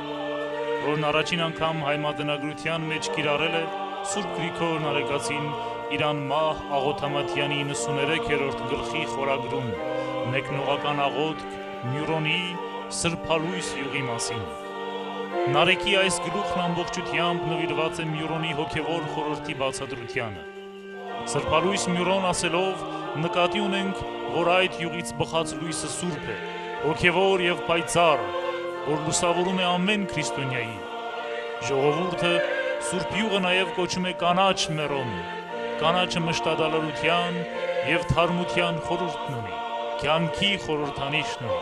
որն առաջին անգամ հայ մատենագրության մեջ կիրառել է Սուրբ Գրիգոր Նարեկացին Իրան մահ Աղոթամատյանի 93-րդ գլխի խորագրում մեկնողական աղոթք Մյուրոնի սրբալույս յուղի մասին։ Նարեկի այս գլուխն ամբողջությամբ նվիրված է Մյուրոնի հոգևոր խորհրդի բացատրությանը։ Սրբալույս Մյուրոն ասելով նկատի ունենք, որ այդ յուղից բխած լույսը սուրբ է, հոգևոր և պայծառ, որ լուսավորում է ամեն քրիստոնյայի։ Ժողովուրդը Սուրբ յուղը նաև կոչում է կանաչ մերոն, կանաչը մշտադալարության և թարմության խորհուրդն ունի, կյանքի խորհրդանիշն ունի։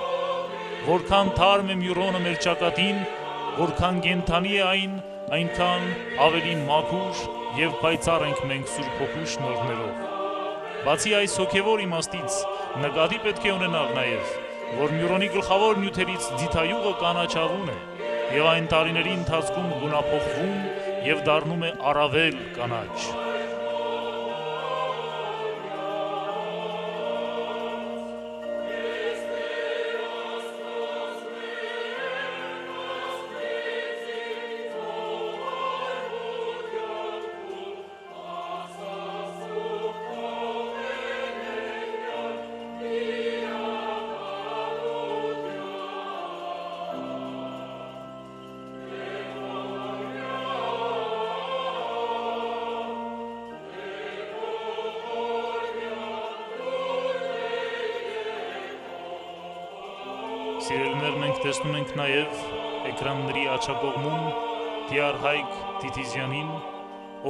Որքան թարմ է Մյուրոնը մեր ճակատին, որքան կենդանի է այն, այնքան ավելի մաքուր և պայծառ ենք մենք Սուրբ Հոգու շնորհներով։ Բացի այս հոգևոր իմաստից, նկատի պետք է ունենալ նաև, որ Մյուրոնի գլխավոր նյութերից ձիթայուղը կանաչավուն է և այն տարիների ընթացքում գունափոխվում և դառնում է առավել կանաչ։ Սիրելիներ, մենք տեսնում ենք նաև էկրանների աջակողմում Տիար Հայկ Տիտիզյանին,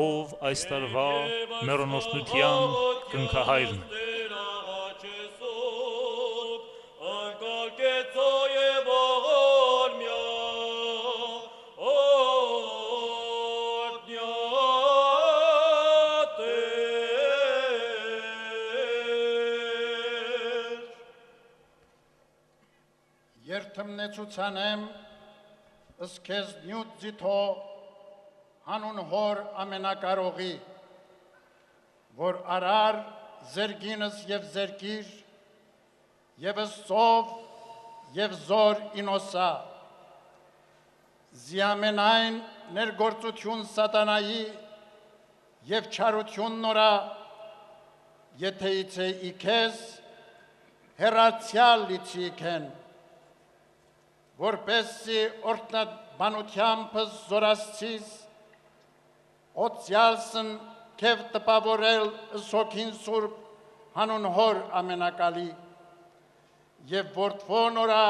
ով այս տարվա մերոնորտնության կնքահայրն է։ Երթմնեցուցանեմ ըսքեզ նյութ ձիթո հանուն հոր ամենակարողի, որ արար զերգինս և զերգիր, և ըսծով և զոր ինոսա, զիամենայն ներգործություն սատանայի և չարություն նորա, եթեից է իքեզ հեռացյալ լիցիքեն, որպեսի օրտնաբանությամբ զորացցիս, օծյալսն կև տպավորել ըսոքին սուրբ հանուն հոր ամենակալի, և որդվո նորա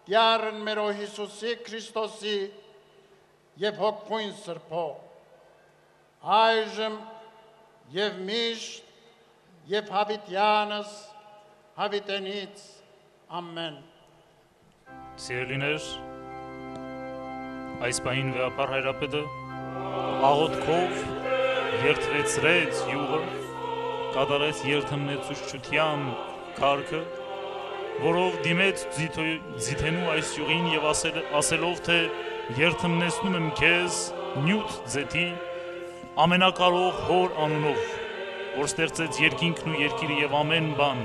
տյարն մերո Հիսուսի Քրիստոսի և հոգքույն սրբո, այժմ և միշտ և հավիտյանս հավիտենից ամեն։ Սիրելիներ, այս պահին վեհապար հայրապետը աղոթքով երթվեցրեց յուղը, կատարեց երթմնեցուցչության քարքը, որով դիմեց ձիթենու այս յուղին և ասելով, թե երթմնեցնում եմ քեզ նյութ ձեթի ամենակարող հոր անունով, որ ստեղծեց երկինքն ու երկիրը և ամեն բան,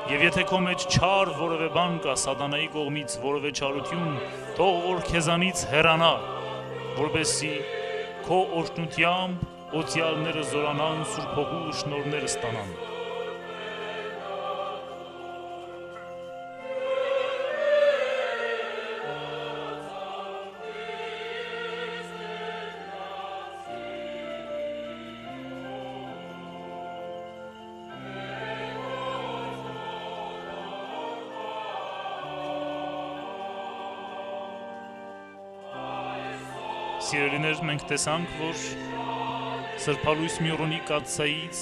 և եթե քո մեջ չար որևէ բան կա սատանայի կողմից որևէ չարություն, թող որ քեզանից հեռանա, որպեսզի քո օրհնությամբ օծյալները զորանան, Սուրբ Հոգու շնորհները ստանան։ Սիրելիներ, մենք տեսանք, որ Սրբալույս Միրոնի կաթսայից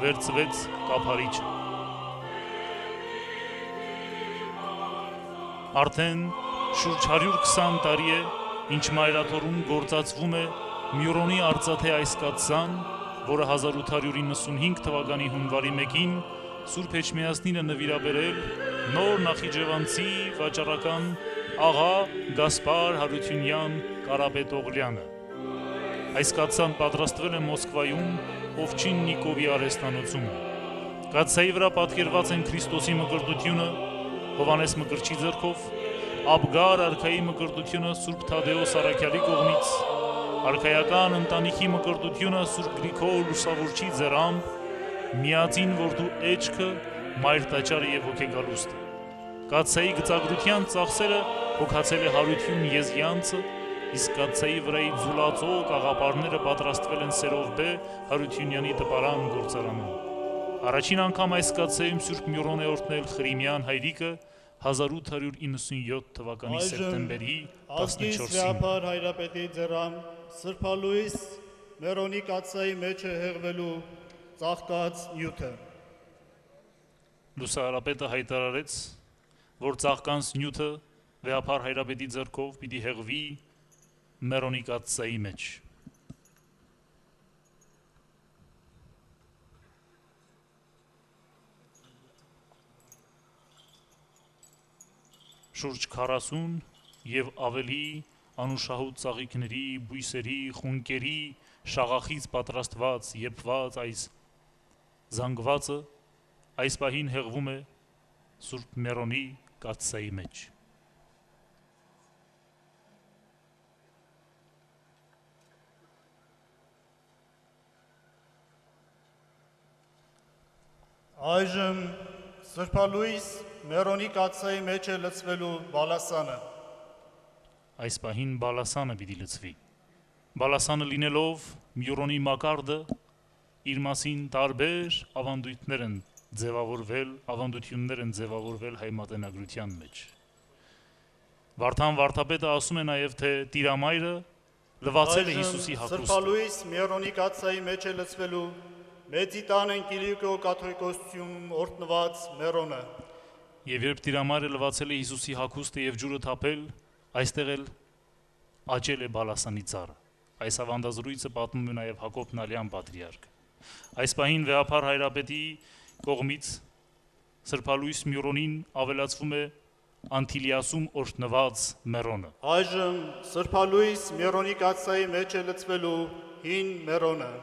վերցվեց կափարիչը։ Արդեն շուրջ 120 տարի է, ինչ մայրաթորում գործածվում է Միրոնի արծաթե այս կաթսան, որը 1895 թվականի հունվարի 1-ին Սուրբ Էջմիածնինը նվիրաբերել նոր նախիջևանցի վաճառական աղա Գասպար Հարությունյան Կարապետօղլյանը։ Այս կաթսան պատրաստվել է Մոսկվայում Օվչին Նիկովի արհեստանոցում։ Կաթսայի վրա պատկերված են Քրիստոսի մկրտությունը Հովանես Մկրտչի ձեռքով, Աբգար արքայի մկրտությունը Սուրբ Թադեոս Առաքյալի կողմից, արքայական ընտանիքի մկրտությունը Սուրբ Գրիգոր Լուսավորչի ձեռամբ, միածին որդու էջքը, մայր տաճարը եւ հոգեգալուստը։ Կաթսայի գծագրության ծախսերը հոգացել է Հարություն Եզյանցը, իսկ կաթսայի վրայի ձուլածո կաղապարները պատրաստվել են Սերովբե Հարությունյանի տպարան գործարանում։ Առաջին անգամ այս կաթսայում Սուրբ Միրոն է օրհնել Խրիմյան հայրիկը 1897 թվականի սեպտեմբերի 14-ին։ Վեապար հայրապետի ձեռամբ Սրբալույս Միրոնի կաթսայի մեջ է հեղվելու ծաղկած նյութը։ Լուսահարապետը հայտարարեց, որ ծաղկանց նյութը Վեապար հայրապետի ձեռքով պիտի հեղվի Միրոնի կաթսայի մեջ։ Շուրջ 40 եւ ավելի անուշահոտ ծաղիկների, բույսերի, խունկերի, շաղախից պատրաստված, եփված այս զանգվածը այս պահին հեղվում է Սուրբ Միրոնի կաթսայի մեջ։ Այժմ Սրբալույս Միրոնի կաթսայի մեջ է լցվելու բալասանը։ Այս պահին բալասանը պիտի լցվի։ Բալասանը լինելով Միրոնի մակարդը, իր մասին տարբեր ավանդություններ են ձևավորվել հայ մատենագրության մեջ։ Վարդան Վարդապետը ասում է նաև, թե Տիրամայրը լվացել է Հիսուսի հագուստը։ Սրբալույս Միրոնի կաթսայի մեջ է լցվելու Մեծիտան Ընկիլիկո կաթողիկոսությունում օրհնված Միրոնը։ Եվ երբ Տիրամայրը լվացել է Հիսուսի հագուստը եւ ջուրը թափել, այստեղ էլ աճել է բալասանի ծառը։ Այս ավանդազրույցը պատմում է նաև Հակոբ Նալյան պատրիարք։ Այս պահին Վեապար հայրապետի կողմից Սրբալույս Միրոնին ավելացվում է Անտիլիասում օրհնված Միրոնը։ Այժմ Սրբալույս Միրոնի կաթսայի մեջ է լցվելու հին Միրոնը։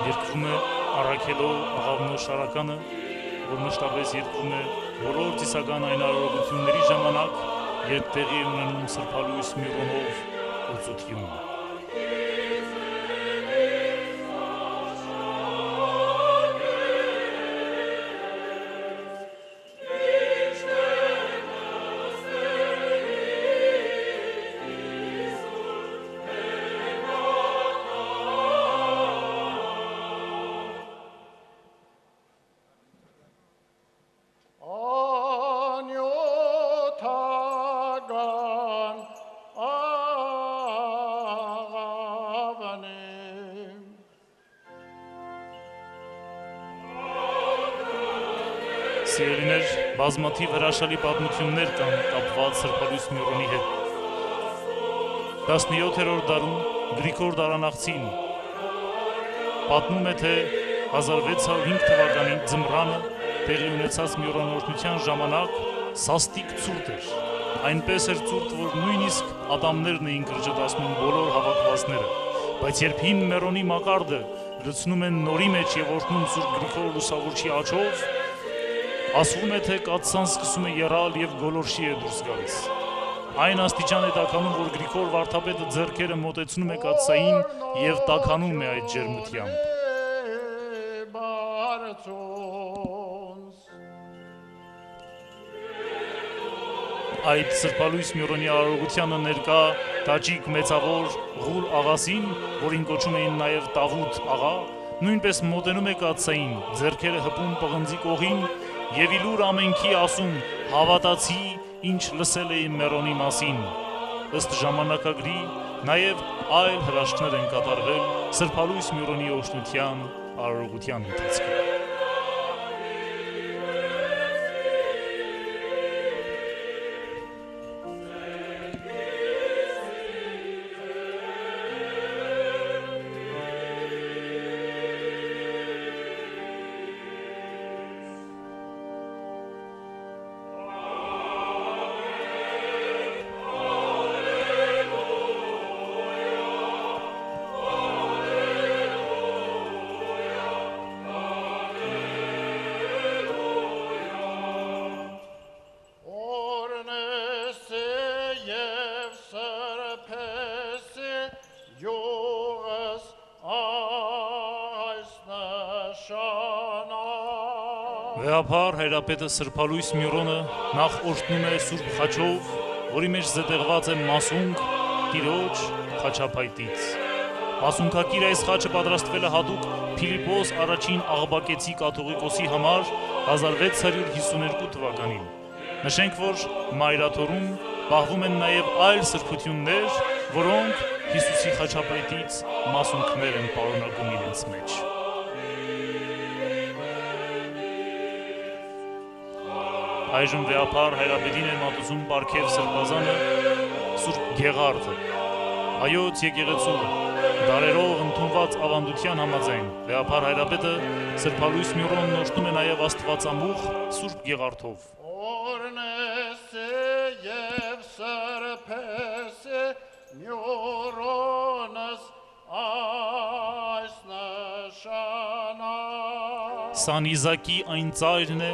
Երկվում է առաքելով աղավնոր շարականը, որ մշտապես երկվում է բոլոր ծիսական այն արարողությունների ժամանակ, երբ տեղի է ունենում Սրբալույս Միրոնով օծություն։ Սիրելիներ, բազմաթիվ հրաշալի պատմություններ կան կապված Սրբալույս Միրոնի հետ։ 17-րդ դարում Գրիգոր Դարանակցին պատմում է, թե 1605 թվականի ձմռանը տեղի ունեցած Միրոնօրհնության ժամանակ սաստիկ ցուրտ էր։ Այնպես էր ցուրտ, որ նույնիսկ ատամներն էին կրճտացնում բոլոր հավաքվածները, բայց երբ հին Միրոնի մակարդը լցնում են նորի մեջ եւ օրհնում Սուրբ Գրիգոր Լուսավորչի աջով, ասվում է, թե կաթսան սկսում է եռալ եւ գոլորշի է դուրս գալիս։ Այն աստիճան է տաքանում, որ Գրիգոր վարդապետը ձեռքերը մոտեցնում է կաթսային եւ տաքանում է այդ ջերմությամբ։ Այդ սրբալույս Մյուրոնի արարողությանը ներկա տաճիկ մեծավոր Ղուլ աղասին, որին կոչում էին նաև Տավուտ աղա, նույնպես մոտենում է կաթսային, ձեռքերը հպում պղնձի կողին եւ իլուր ամենքի ասում հավատացի, ինչ լսել էի Մերոնի մասին։ Ըստ ժամանակագրի նաև այլ հրաշքներ են կատարվել սրբալույս Մյուրոնի օշնության արարողության ընթացքում։ Վեհափար հայրապետը սրբալույս Մյուրոնը նախ օրհնում է սուրբ խաչով, որի մեջ զետեղված է մասունք տիրոջ խաչափայտից։ Մասունքակիր այս խաչը պատրաստվել է հատուկ Փիլիպոս առաջին Աղբակեցի կաթողիկոսի համար 1652 թվականին։ Նշենք, որ մայրաթորում պահվում են նաև այլ սրբություններ, որոնք Հիսուսի խաչափայտից մասունքներ են պարունակում իրենց մեջ։ Այժմ վեհափար հայրապետին է մատուցում պարգև սրբազանը Սուրբ Գեղարդը։ Հայոց եկեղեցու դարերով ընդունված ավանդության համաձայն վեհափար հայրապետը սրբալույս Մյուրոնն օրհնում է նաև Աստվածամուխ Սուրբ Գեղարդով։ Օրնեսե եւ սրբեսե Մյուրոնս այս նշանա։ Սանիզակի այն ծայրն է,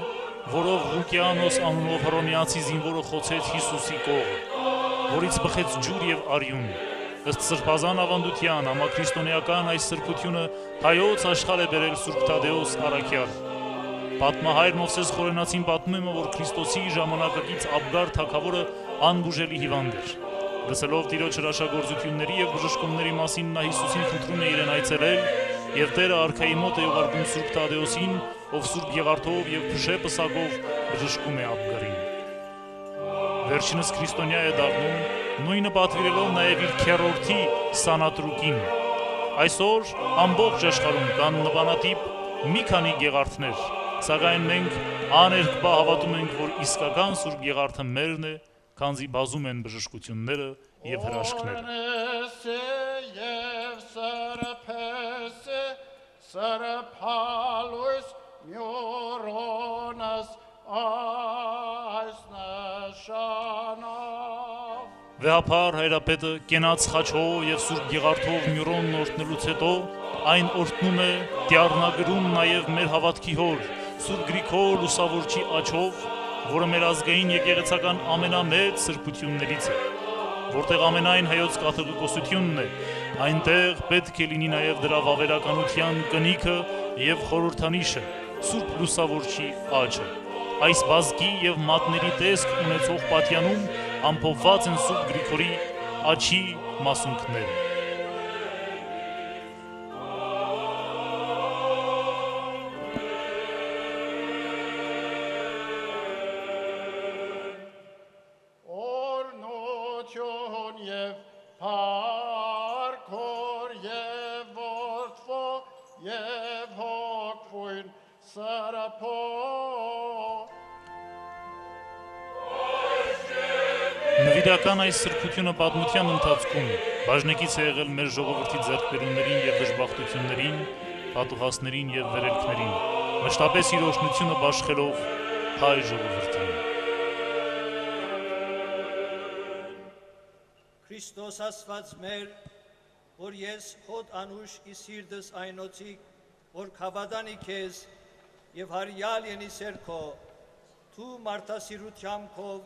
որով Ղուկիանոս անունով հռոմեացի զինվորը խոցեց Հիսուսի կողը, որից բխեց ջուր եւ արյուն։ Ըստ սրբազան ավանդության համաքրիստոնեական այս սրբությունը հայոց աշխարհ է բերել Սուրբ Թադեոս առաքյալը։ Պատմահայր Մովսես Խորենացին պատմում է, որ Քրիստոսի ժամանակակից Աբգար թագավորը անբուժելի հիվանդ էր։ Լսելով Տիրոջ հրաշագործությունների եւ բժշկումների մասին նա Հիսուսին խնդրում է իրեն այցելել եւ Տերը արքայի մոտ է ուղարկում Սուրբ Թադեոսին, ով Սուրբ Գեղարդով եւ փշե պսակով բժշկում է Աբգարին։ Վերջինս քրիստոնյա է դառնում, նույնը պատվիրելով նաեւ իր քեռորդի Սանատրուկին։ Այսօր ամբողջ աշխարհում կան նմանատիպ մի քանի Գեղարդներ, սակայն մենք աներկբա հավատում ենք, որ իսկական Սուրբ Գեղարդը մերն է, քանզի բազում են բժշկությունները եւ հրաշքները։ Սրբալույս Մյուրոնս այս նշանով։ Վեհափար հայրապետը կենաց խաչով եւ Սուրբ Գեղարդով Մյուրոնն օրհնելուց հետո այն օրհնում է դիառնագրում նաեւ մեր հավատքի հոր Սուրբ Գրիգոր Լուսավորչի աջով, որը մեր ազգային եկեղեցական ամենամեծ սրբություններից է, որտեղ ամենայն հայոց կաթողիկոսությունն է, այնտեղ պետք է լինի նաև դրա վավերականության կնիքը եւ խորհրդանիշը Սուրբ Լուսավորչի աջը։ Այս բազգի եւ մատների տեսք ունեցող պատյանում ամփոփված են Սուրբ Գրիգորի աջի մասունքները։ Նվիրական այս սրբությունը պատմության ընթացքում բաժնեկից է եղել մեր ժողովրդի ձեռքբերումներին եւ դժբախտություններին, պատուհասներին եւ վերելքներին, մշտապես իր օրհնությունը բաշխելով հայ ժողովրդին։ Քրիստոս Աստված մեր, որ ես հոտ անուշ իսիրդս այնոցի, որ քավադանի քեզ եւ հարյալ յենի սերքո, դու մարդասիրությամբ քով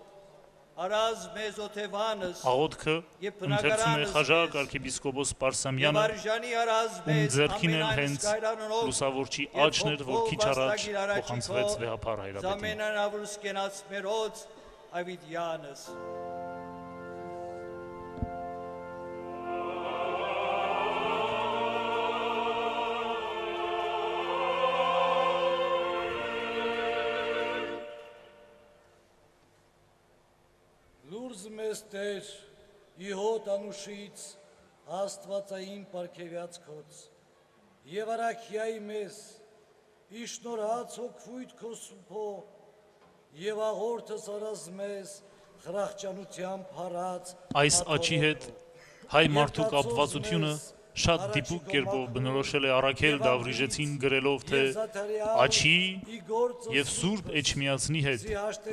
Արազ մեզ օթևանս Աղոթքը Եվ ընթերցում է բնակարանս խաժակ մեզ, արքեպիսկոպոս Եվ Պարսամյանը, արժանի արազ ում մեզ ձեռքին էլ ամենայն հենց սկայրանունով լուսավորչի Եվ աչն էր, որ քիչ հոգով առաջ վաստակիր առաջի փոխանցվեց քո, վեհապար Հայրապետին։ Զամենանավոր սկենաց մերոց ավիդյանս Լուրձ մեզ Տեր, իհոտ անուշից, աստվածային պարգևյացքոց, և արաքյայի մեզ, իշնորհաց հոգվույթ քո սուպո, և աղորդս արազ մեզ, խրախճանությամբ հարած Այս աչի հետ հայ մարդու կապվածությունը շատ դիպուկ կերպով բնորոշել է Առաքել Դավրիժեցին գրելով, թե աչի և Սուրբ Էջմիածնի հետ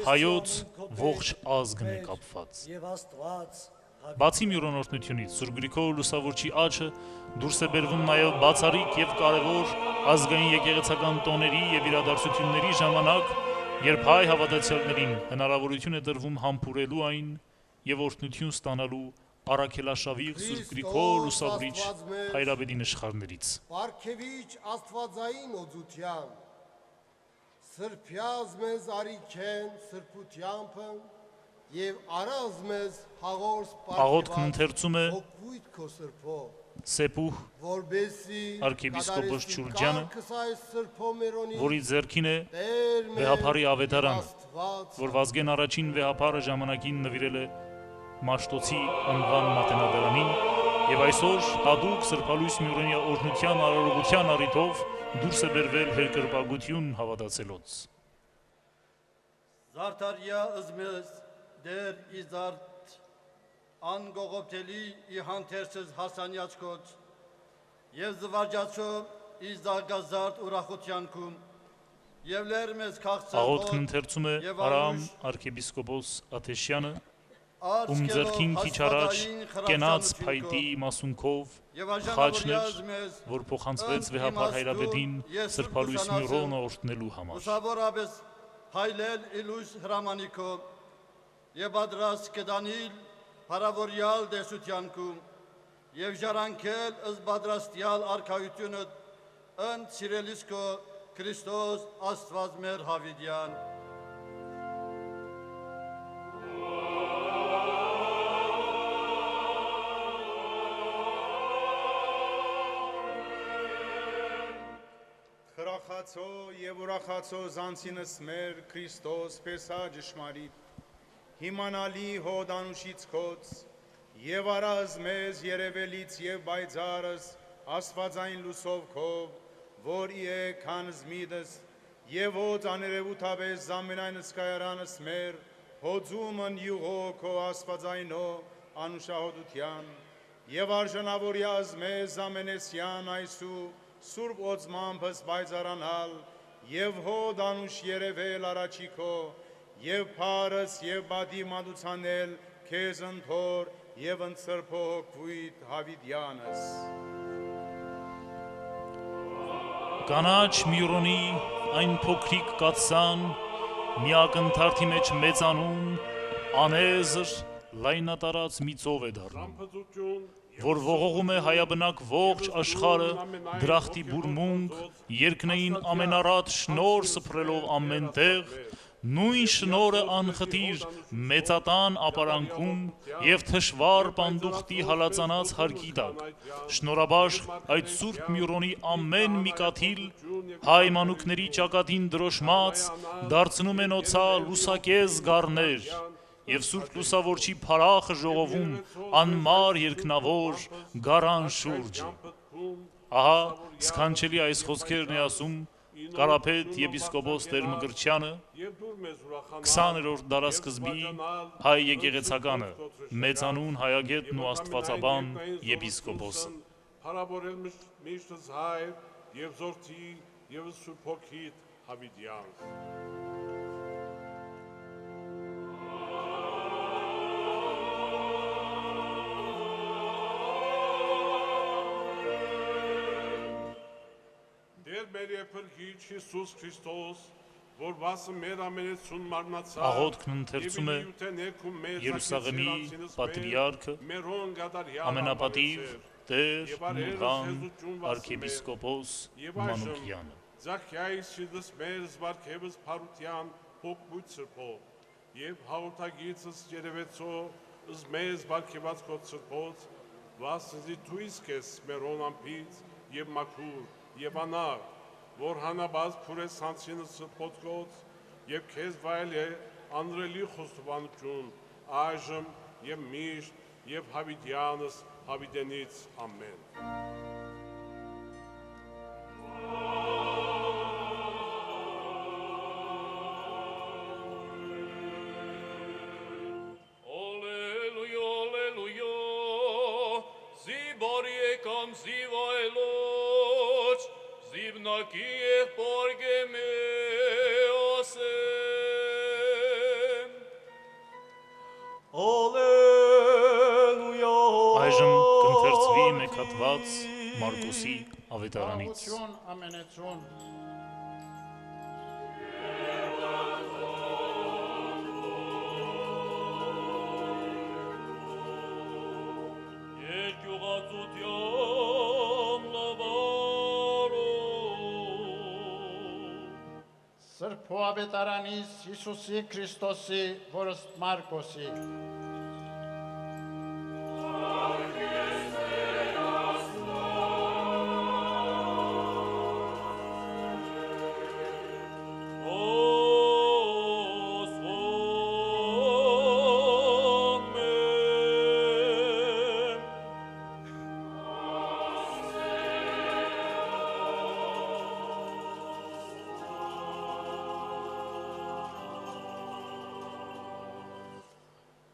հայոց ողջ ազգն է կապված։ և աստված Բացի մյուրոնորտնությունից, Սուրբ Գրիգոր Լուսավորչի աչը դուրս է բերվում նաև բացառիկ եւ կարևոր ազգային եկեղեցական տոների եւ իրադարձությունների ժամանակ, երբ հայ հավատացյալներին հնարավորություն է տրվում համբուրելու այն եւ օրհնություն ստանալու առաքելաշավիղ Սուրբ Գրիգոր Լուսավորիչ Հայրապետի նշխարներից։ Պարգևիչ աստվածային օծության, սրբյազ մեզ արիքեն սրբությանքը և արազ մեզ հաղորս Աղոթքն ընթերցում է հոգվույթ քո սրբո, Սեպուհ որբեսի արքեպիսկոպոս Ջուրջյանը, սրբո մերոնի որի ձեռքին է Տեր մեր վեհապարի ավետարանը, Աստված որ Վազգեն առաջին վեհապարը ժամանակին նվիրել է Մաշտոցի անվան մատենադարանին եւ այսօր հատուկ Սրբալույս Մյուրոնյա օրհնության արարողության առիթով դուրս է բերվել հերկրպագություն հավատացելոց։ Զարդարյա ըզմես դեր իզարդ անգողոպտելի իհանթերսыз հասանյաչքոց եւ զվարճացո իզդագազարդ ուրախությանքում եւ լերմես քաղցր Աղոթքն ընթերցում է Արամ arczepiskopos Աթեշյանը, ում ձեռքին քիչ առաջ կենաց փայտի մասունքով խաչներ, որ փոխանցվեց վեհապար Հայրապետին Սրբալույս Մյուրոնը օրհնելու համար։ Ուսավորապես հայլել իլույս հրամանիքո եւ ադրաս կդանիլ հարավորյալ դեսությանքում եւ ժարանքել ըստ պատրաստյալ արքայությունը ընդ սիրելիսկո Քրիստոս Աստված մեր հավիդյան Խրախացո եւ ուրախացո զանցինս մեր Քրիստոս փեսա ճշմարիտ հիմանալի հոդանուշից քոց եւ արազ մեզ երևելից եւ բայցարս աստվածային լուսով քով որ իե քանս միդս եւ ոց աներևութաբես զամենայնս կայարանս մեր հոձումն յուղո քո աստվածայնո անուշահոդության եւ արժանավորյազ մեզ ամենեսյան այսու Սուրբ օծմամբս բայցարանալ եւ հոդ անուշ երևել առաջիքո եւ փարս եւ բադի մատուցանել քեզ ընթոր եւ ընծրփող քույտ Հավիդյանս Կանաչ Մյուրոնի այն փոքրիկ կացան մի ակնթարթի մեջ մեծանուն անեզր լայնատարած մի ծով է դառնում որ ողողում է հայաբնակ ողջ աշխարը դրախտի բուրմունք երկնային ամենառատ շնոր սփռելով ամեն տեղ նույն շնորը անխտիր մեծատան ապարանքում եւ թշվառ պանդուխտի հալածանած հարկի տակ շնորաբաշխ այդ Սուրբ Մյուրոնի ամեն մի կաթիլ հայ մանուկների ճակատին դրոշմած դարձնում են օծա լուսակեզ գառներ եւ Սուրբ Լուսավորչի փարախը ժողովում անմար երկնավոր գարան շուրջը ահա սքանչելի այս խոսքերն է ասում Կարապետ եպիսկոպոս Տեր Մկրտչյանը 20-րդ դարասկզբի հայ եկեղեցականը մեծանուն հայագետն ու աստվածաբան եպիսկոպոսը Հարաբերել միշտ հայր եւ զորթի եւ Սուրբ Հոգիտ Հավիդյան Մեր Փրկիչ Հիսուս Քրիստոս, որ վասը մեր ամենեցուն մարմնացավ, աղոթքն ընթերցում է Երուսաղեմի պատրիարքը, ամենապատիվ Տեր Նուղան arczepiskopos Մանուկյանը։ Զաքիայից շիդս մեր զվարքևս Փարության հոգբույց սրբով եւ հաղորդագիծս երևեցո ըս մեզ վարքեված քո սրբոց վասզի դու իսկ ես մեր օնամփից եւ մաքուր եւ անար որ հանաբաց փուրես հանցինը սրբոց եւ քեզ վայել է անրելի խոստովանություն այժմ եւ միշտ եւ հավիտյանս հավիտենից ամեն Այժմ կընթերցվի մեկհատված Մարկոսի ավետարանից։ ամենեցուն Սրբո ավետարանից Հիսուսի Քրիստոսի որստ Մարկոսի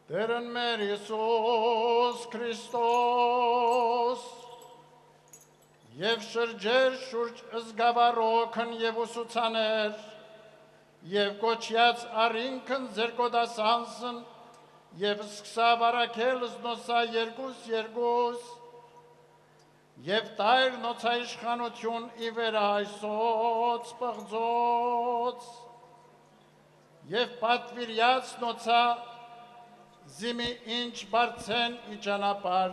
Տերն մեր Հիսուս Քրիստոս եւ շրջեր շուրջ զգավառոքն եւ ուսուցաներ եւ կոչյաց արինքն զերկոդասանսն եւ սկսավ արաքել զնոսա երկուս եւ տայր նոցա իշխանություն ի վեր այսոց պղձոց եւ պատվիրյաց նոցա Զիմի ինչ բարձեն ի ճանապար,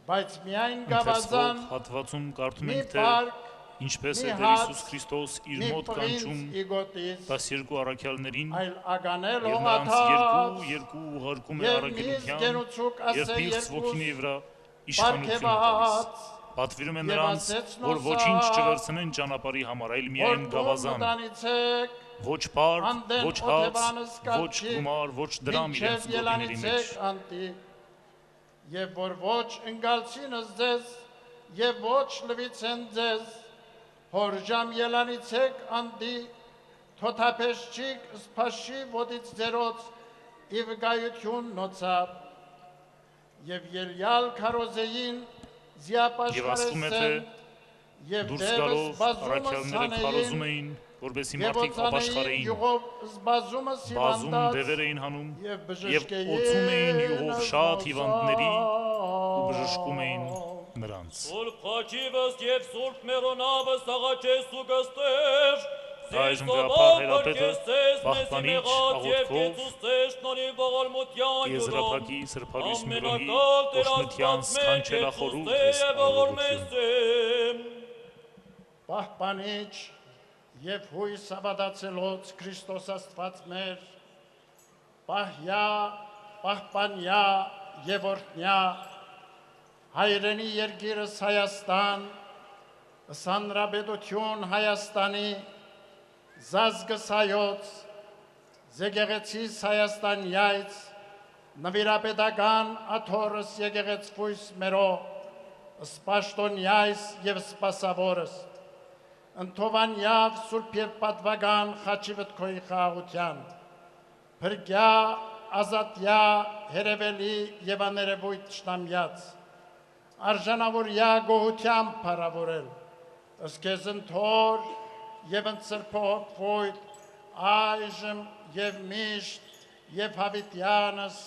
բայց միայն գավազան հատվածում կարդում ենք, թե ինչպես է Տեր Հիսուս Քրիստոս իր մոտ կանչում 12 առաքյալներին եւ նրանց երկու ուղարկում է առաքելության եւ Պիղծ ոգինի վրա իշխանություն տալիս։ Պատվիրում է նրանց, որ ոչինչ չվերցնեն ճանապարհի համար, այլ միայն գավազան։ Ոչ պարկ, ոչ հաց, ոչ գումար, ոչ դրամ իրենց գոտիների մեջ։ Եվ որ ոչ ընկալցինս ձեզ, և ոչ լվիցեն ձեզ, հորժամ ելանիցեք անդի, թոթապեշչիկ սպաշի ոտից ձերոց, իվ գայություն նոցար, և ելյալ քարոզեին զիապաշխարեսեն, և դուրս գալով առաքյալները քարոզում էին, որբեսի մարդիկ ապաշխարեին, բազում դևեր էին հանում և օծում էին յուղով շատ հիվանդների ու բժշկում էին նրանց։ Այժմ գապար հերապետը պահպանիչ աղոթքով եզրափակի սրբալույս Միրոնի կոշնության սքանչելախորհուրդ հեսպավորություն։ Պահպանիչ և հույս ավադացելոց Քրիստոս Աստված մեր, պահյա, պահպանյա և օրհնյա, հայրենի երկիրս Հայաստան, Սանրաբեդություն Հայաստանի, Զազգս Հայոց, Զեգեղեցիս Հայաստանյայց, նվիրապետական աթորս եկեղեցվույս մերո, սպաշտոնյայց և սպասավորս, ընթովանյավ սուրբ և պատվական խաչիվտ քոյի խաղաղության, փրկյա, ազատյա, հերևելի և աներևույթ շնամյաց, արժանավորյա գոհությամբ փառավորել, ըսկեզ ընթոր և ընծրփոփոյթ, այժմ և միշտ և հավիտյանս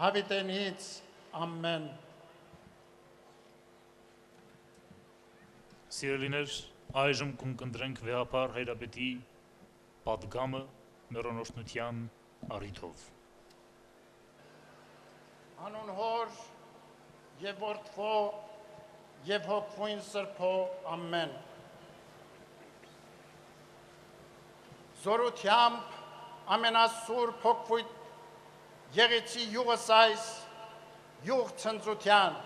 հավիտենից ամեն։ Սիրելիներ, այժմ կընտրենք վեհապար հայրապետի պատգամը մեռոնոշնության առիթով։ Անուն հոր եւ որդվո եւ հոգվույն Սրբո ամեն։ Զորությամբ ամենասուրբ հոգվույն եղեցի յուղս այս յուղ ցնծության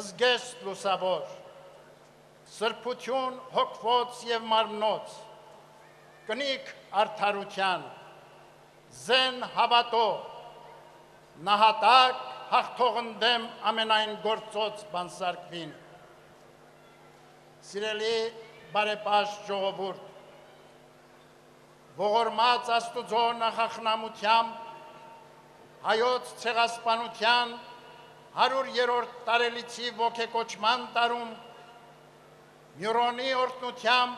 ըզգեստ լուսավոր սրբություն հոգվոց եւ մարմնոց կնիկ արդարության զեն հավատո նահատակ հաղթողն դեմ ամենայն գործոց բանսարկվին սիրելի բարեպաշտ ժողովուրդ ողորմած Աստուծո նախախնամությամբ հայոց ցեղասպանության 100-րդ տարելիցի ոգեկոչման տարում Միրոնի օրհնությամբ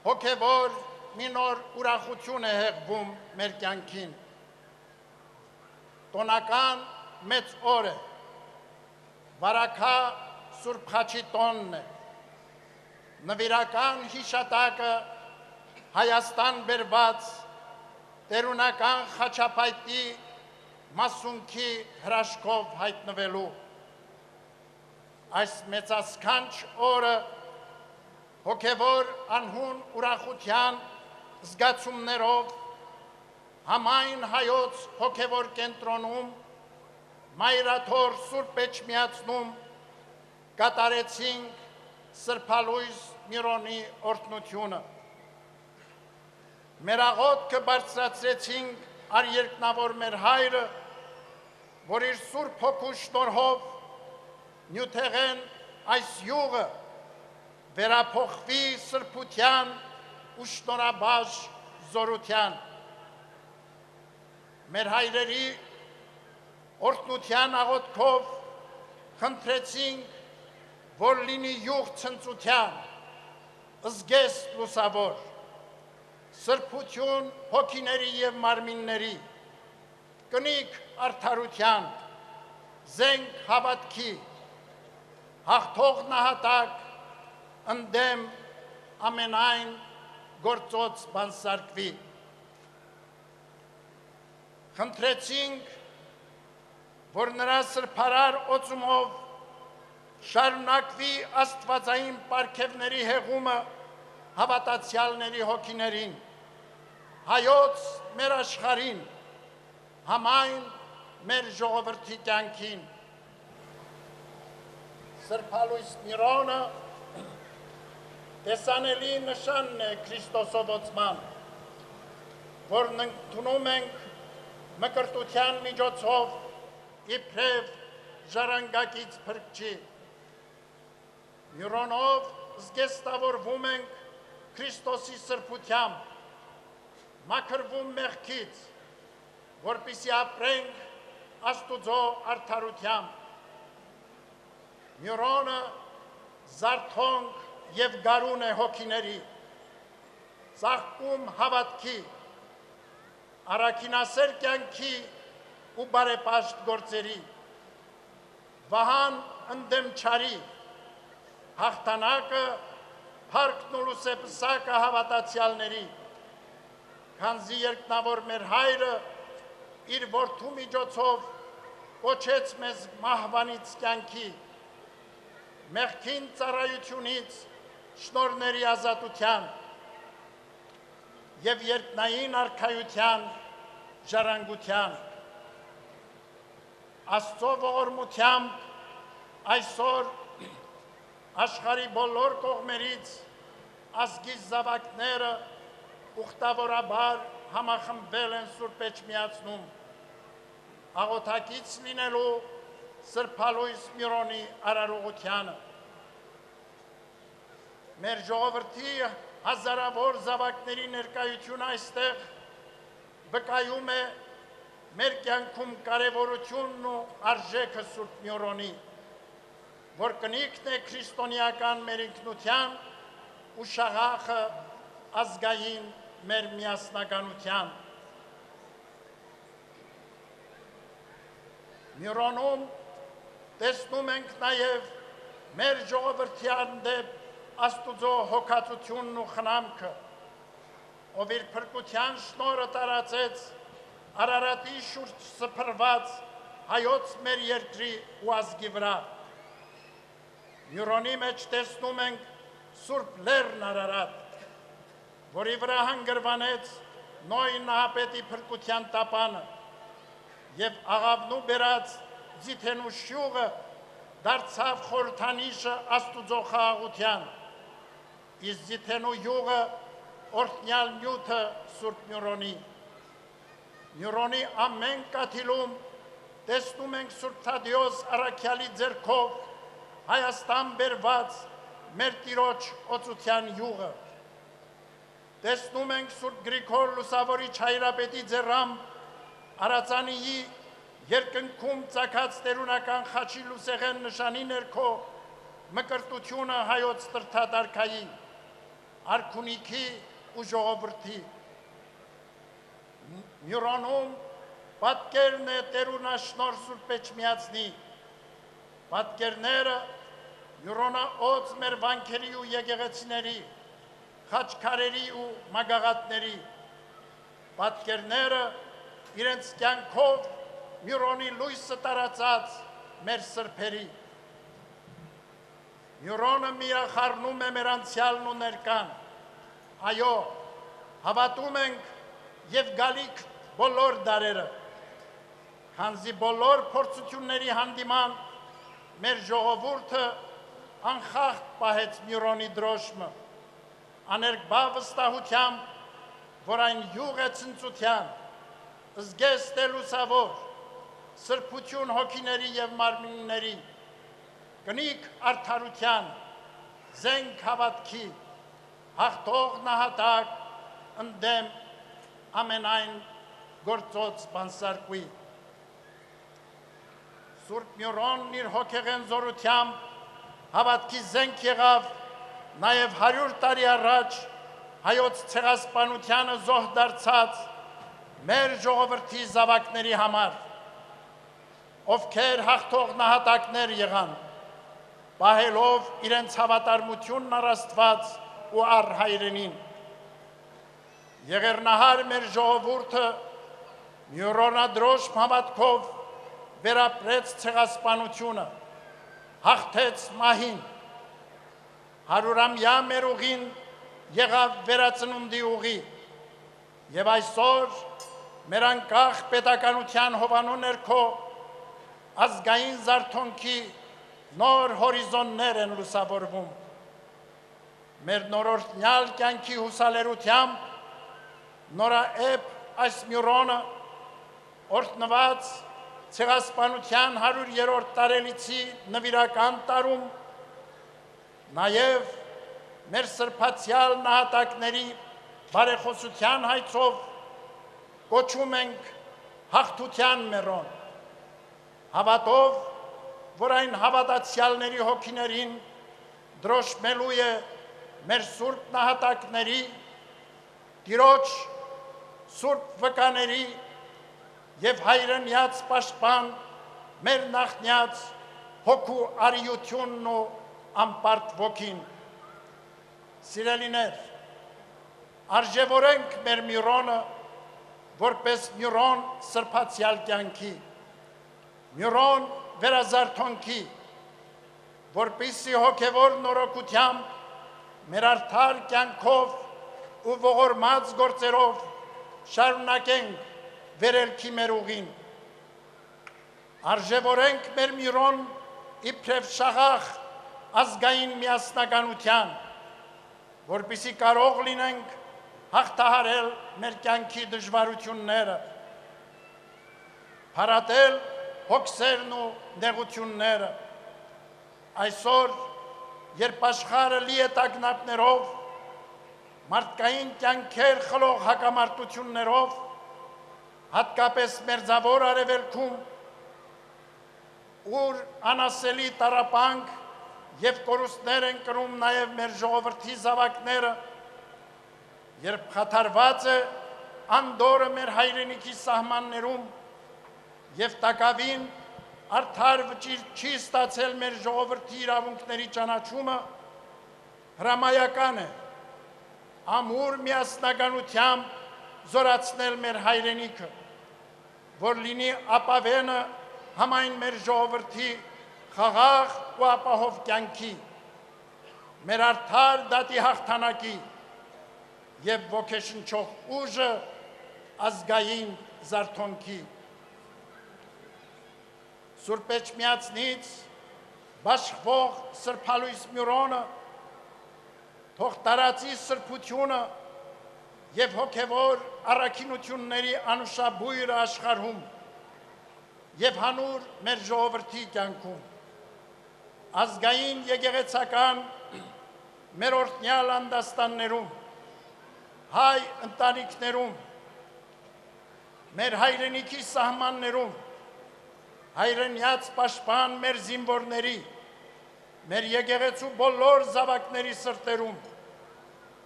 հոգևոր մի նոր ուրախություն է հեղվում մեր կյանքին տոնական մեծ օր է վարակա Սուրբ Խաչի տոնն է նվիրական հիշատակը Հայաստան բերված տերունական խաչապայտի մասունքի հրաշքով հայտնվելու այս մեծասքանչ օրը հոգևոր անհուն ուրախության զգացումներով համայն հայոց հոգևոր կենտրոնում մայրաթոր Սուրբ Էջմիածնում կատարեցինք Սրբալույս Միրոնի օրհնությունը մեր աղոթքը բարձրացրեցինք արերկնավոր մեր հայրը, որ իր Սուրբ Հոգու շնորհով նյութեղեն այս յուղը վերափոխվի սրբության ու շնորհաբար զորության։ Մեր հայրերի օրհնության աղոթքով խնդրեցինք, որ լինի յուղ ցնծության, ըզգեստ լուսավոր, սրբություն հոգիների և մարմինների, կնիկ արդարության, զենք հավատքի, հաղթող նահատակ, ընդդեմ ամենայն գործոց բանսարկվի։ Խնդրեցինք, որ նրա սրբարար օծումով շարունակվի աստվածային պարգևների հեղումը հավատացյալների հոգիներին, հայոց մեր աշխարհին, համայն մեր ժողովրդի կյանքին։ Սրբալույս Միրոնը տեսանելի նշանն է Քրիստոսովոցման, որն ընդունում ենք մկրտության միջոցով իբրև ժառանգակից փրկչի։ Միրոնով զգեստավորվում ենք Քրիստոսի սրբությամբ, մաքրվում մեղքից, որպեսզի ապրենք Աստուծո արդարությամբ։ Միրոնը զարթոնք և գարուն է հոգիների, ծաղկում հավատքի, առաքինասեր կյանքի ու բարեպաշտ գործերի, վահան ընդդեմ չարի, հաղթանակը փառքն ու լուսեպսակը հավատացյալների, քանզի երկնավոր մեր հայրը իր որդու միջոցով կոչեց մեզ մահվանից կյանքի, մեղքին ծառայությունից շնորհների ազատության և երկնային արքայության ժառանգության։ Աստծո ողորմությամբ այսօր աշխարհի բոլոր կողմերից ազգի զավակները ուխտավորաբար համախմբվել են Սուրբ Էջմիածնում, աղոթակից լինելու Սրբալույս Միրոնի արարողությանը։ Մեր ժողովրդի հազարավոր զավակների ներկայությունը այստեղ վկայում է մեր կյանքում կարևորությունն ու արժեքը Սուրբ Միրոնի, որ կնիքն է քրիստոնեական մեր ինքնության ու շաղախը ազգային մեր միասնականության։ Միրոնում տեսնում ենք նաև մեր ժողովրդի հանդեպ Աստուծո հոգացությունն ու խնամքը, ով իր փրկության շնորհը տարածեց Արարատի շուրջ սփռված հայոց մեր երկրի ու ազգի վրա։ Մյուրոնի մեջ տեսնում ենք Սուրբ Լեռն Արարատ, որի վրա հանգրվանեց Նոյ Նահապետի փրկության տապանը եւ աղավնու բերած ձիթենու շյուղը դարձավ խորհրդանիշը Աստուծո խաղաղության, իսկ ձիթենու յուղը օրհնյալ նյութը Սուրբ Մյուրոնի։ Մյուրոնի ամեն կաթիլում տեսնում ենք Սուրբ Թադեոս առաքյալի ձեռքով Հայաստան բերված մեր Տիրոջ օծության յուղը։ Տեսնում ենք Սուրբ Գրիգոր Լուսավորիչ Հայրապետի ձեռամբ Արածանիի երկնքում ծագած տերունական խաչի լուսեղեն նշանի ներքո մկրտությունը հայոց տրթադարքայի, արքունիքի ու ժողովրդի։ Մյուրոնում պատկերն է տերունաշնոր Սուրբ Էջմիածնի, պատկերները Մյուրոնը օծ մեր վանքերի ու եկեղեցիների, խաչքարերի ու մագաղատների, պատկերները իրենց կյանքով Մյուրոնի լույսը տարածած մեր սրբերի։ Մյուրոնը միախառնում է մեր անցյալն ու ներկան։ Այո, հավատում ենք եւ գալիք բոլոր դարերը, քանզի բոլոր փորձությունների հանդիման մեր ժողովուրդը անխախտ պահեց Մյուրոնի դրոշմը, աներկբա վստահությամբ, որ այն յուղ է ցնծության, զգեստ է լուսավոր, սրբություն հոգիների եւ մարմինների, կնիկ արդարության, զենք հավատքի, հաղթող նահատակ, ընդդեմ ամենայն գործոց բանսարկուի։ Սուրբ Մյուրոնն իր հոգեղեն զորությամբ հավատքի զենք եղավ նաև 100 տարի առաջ հայոց ցեղասպանությանը զոհ դարձած մեր ժողովրդի զավակների համար, ովքեր հաղթող նահատակներ եղան, պահելով իրենց հավատարմությունն առ Աստված ու առ հայրենին։ Եղեռնահար մեր ժողովուրդը Մյուրոնադրոշմ հավատքով վերապրեց ցեղասպանությունը, հաղթեց մահին, 100-ամյա մեր ուղին եղավ վերածնունդի ուղի, եւ այսօր մեր անկախ պետականության հովանու ներքո ազգային զարթոնքի նոր հորիզոններ են լուսավորվում։ Մեր նորորդնյալ կյանքի հուսալերությամբ նորաէբ այս Մյուրոնը օրհնված ցեղասպանության 100-րդ տարելիցի նվիրական տարում նաև մեր սրբացյալ նահատակների բարեխոսության հայցով կոչում ենք հաղթության մեռոն, հավատով, որ այն հավատացյալների հոգիներին դրոշմելու է մեր սուրբ նահատակների, Տիրոջ սուրբ վկաների եւ հայրենյաց պաշտպան մեր նախնյաց հոգու արիությունն ու անպարտ ոգին։ Սիրելիներ, արժևորենք մեր Մյուրոնը որպես Մյուրոն սրբացյալ կյանքի, Մյուրոն վերազարթոնքի, որպեսզի հոգևոր նորոգությամբ մեր արդար կյանքով ու ողորմած գործերով շարունակենք վերելքի մեր ուղին։ Արժևորենք մեր Մյուրոն իբրև շաղախ ազգային միասնականության, որպեսզի կարող լինենք հաղթահարել մեր կյանքի դժվարությունները, փարատել հոգսերն ու նեղությունները։ Այսօր, երբ աշխարհը լի է տագնապներով, մարդկային կյանքեր խլող հակամարտություններով, հատկապես մերձավոր արևելքում, ուր անասելի տառապանք եւ կորուստներ են կրում նաեւ մեր ժողովրդի զավակները, երբ խաթարված է անդորը մեր հայրենիքի սահմաններում եւ տակավին արդար վճիռ չի ստացել մեր ժողովրդի իրավունքների ճանաչումը, հրամայական է, ամուր միասնականությամբ զորացնել մեր հայրենիքը, որ լինի ապավենը համայն մեր ժողովրդի խաղաղ ու ապահով կյանքի, մեր արդար դատի հաղթանակի և ոգեշնչող ուժը ազգային զարթոնքի։ Սուրբ Էջմիածնից բաշխվող սրբալույս մյուրոնը թող տարածի սրբությունը և հոգևոր առաքինությունների անուշաբույրը աշխարհում և հանուր մեր ժողովրդի կյանքում, ազգային եկեղեցական մեր օրհնյալ անդաստաններում, հայ ընտանիքներում, մեր հայրենիքի սահմաններում, հայրենյաց պաշտպան մեր զինվորների, մեր եկեղեցու բոլոր զավակների սրտերում,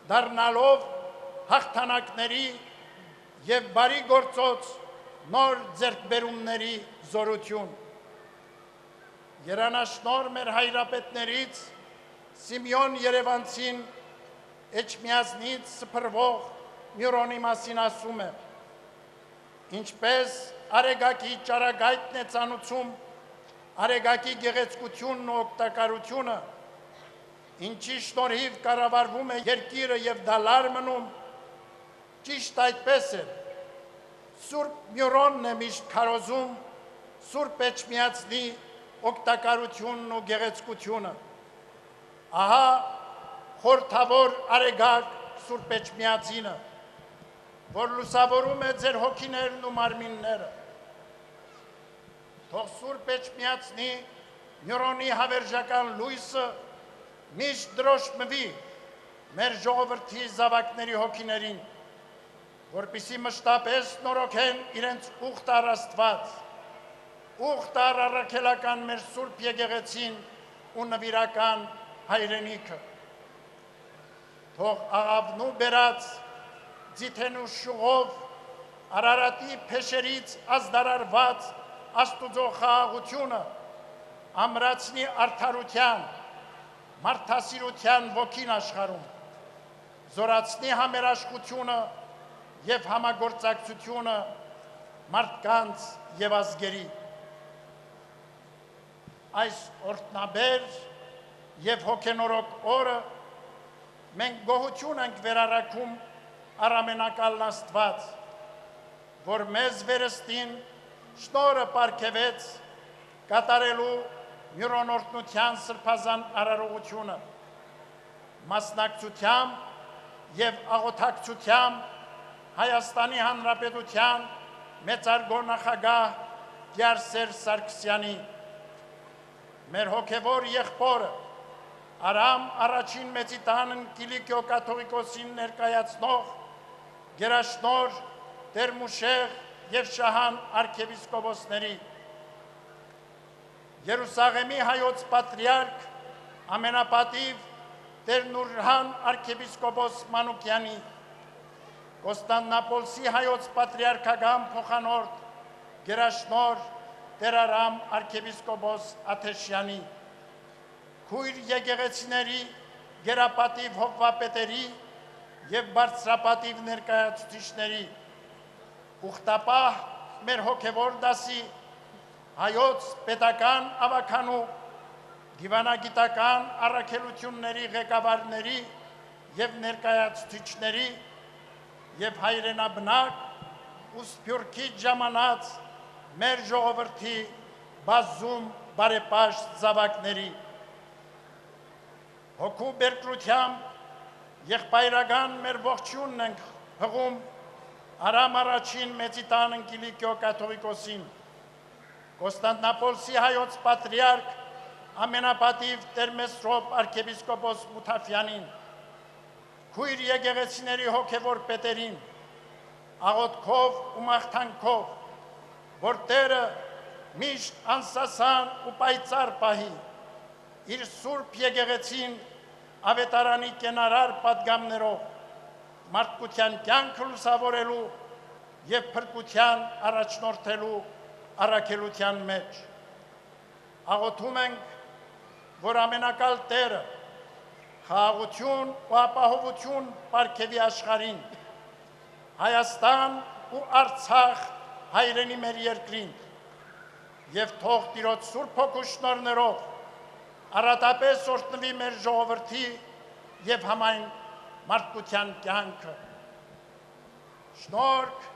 դառնալով հաղթանակների և բարի գործոց նոր ձեռքբերումների զորություն։ Երանաշնոր մեր հայրապետներից Սիմեոն Երևանցին Էջմիածնից սփռվող Մյուրոնի մասին ասում է. ինչպես Արեգակի ճարագայթն է ծանուցում Արեգակի գեղեցկությունն ու օգտակարությունը, ինչի շնորհիվ կառավարվում է երկիրը և դալար մնում, ճիշտ այդպես է, Սուրբ Մյուրոնն է միշտ քարոզում Սուրբ Էջմիածնի օգտակարությունն ու գեղեցկությունը։ Ահա խորհրդավոր Արեգակ Սուրբ Էջմիածինը, որ լուսավորում է ձեր հոգիներն ու մարմինները։ Թող Սուրբ Էջմիածնի Մյուրոնի հավերժական լույսը միշտ դրոշմվի մեր ժողովրդի զավակների հոգիներին, որպեսզի մշտապես նորոգեն իրենց ուխտ առ Աստված, ուխտ առ առաքելական մեր Սուրբ եկեղեցին ու նվիրական հայրենիքը։ Թող աղավնու բերած ձիթենու շուղով Արարատի փեշերից ազդարարված Աստուծո խաղաղությունը ամրացնի արդարության, մարդասիրության ոգին աշխարհում, զորացնի համերաշխությունը և համագործակցությունը մարդկանց և ազգերի։ Այս օրհնաբեր և հոգենորոք օրը մենք գոհություն ենք վերառակում առամենակալն Աստված, որ մեզ վերստին շնորհը պարգևեց կատարելու Մյուրոն օրհնության սրբազան արարողությունը, մասնակցությամբ և աղոթակցությամբ Հայաստանի Հանրապետության մեծարգո նախագահ Գյարսեր Սարգսյանի, մեր հոգևոր եղբորը, Արամ առաջին մեծիտանն Կիլիկիո կաթողիկոսին ներկայացնող գերաշնոր Տեր-Մուշեղ և Շահան արքեպիսկոպոսների, Երուսաղեմի հայոց պատրիարք ամենապատիվ Տեր Նուրհան արքեպիսկոպոս Մանուկյանի, Կոստանդնապոլսի հայոց պատրիարքական փոխանորդ գերաշնոր Տեր Արամ արքեպիսկոպոս Աթեշյանի, քույր եկեղեցիների գերապատիվ հովվապետերի և բարձրապատիվ ներկայացուցիչների, ուխտապահ մեր հոգևոր դասի հայոց պետական ավականու դիվանագիտական առաքելությունների ղեկավարների և ներկայացուցիչների և հայրենաբնակ ու սփյուռքից ժամանած մեր ժողովրդի բազում բարեպաշտ զավակների, հոգու բերկրությամբ եղբայրական մեր ողջունն ենք հղում Արամ առաջին մեծիտան Կիլիկիո կաթողիկոսին, Կոստանդնապոլսի հայոց պատրիարք ամենապատիվ Տեր Մեսրոպ արքեպիսկոպոս Մութաֆյանին, քույր եկեղեցիների հոգևոր պետերին, աղոթքով ու մաղթանքով, որ Տերը միշտ անսասան ու պայծառ պահի իր սուրբ եկեղեցին ավետարանի կենարար պատգամներով մարդկության կյանքը լուսավորելու և փրկության առաջնորդելու առաքելության մեջ։ Աղոթում ենք, որ ամենակալ Տերը խաղաղություն ու ապահովություն պարգևի աշխարհին, Հայաստան ու Արցախ հայրենի մեր երկրին, եւ թող Տիրոջ Սուրբ Հոգու շնորհներով առատապես օրհնվի մեր ժողովրդի եւ համայն մարդկության կյանքը։ Շնորհք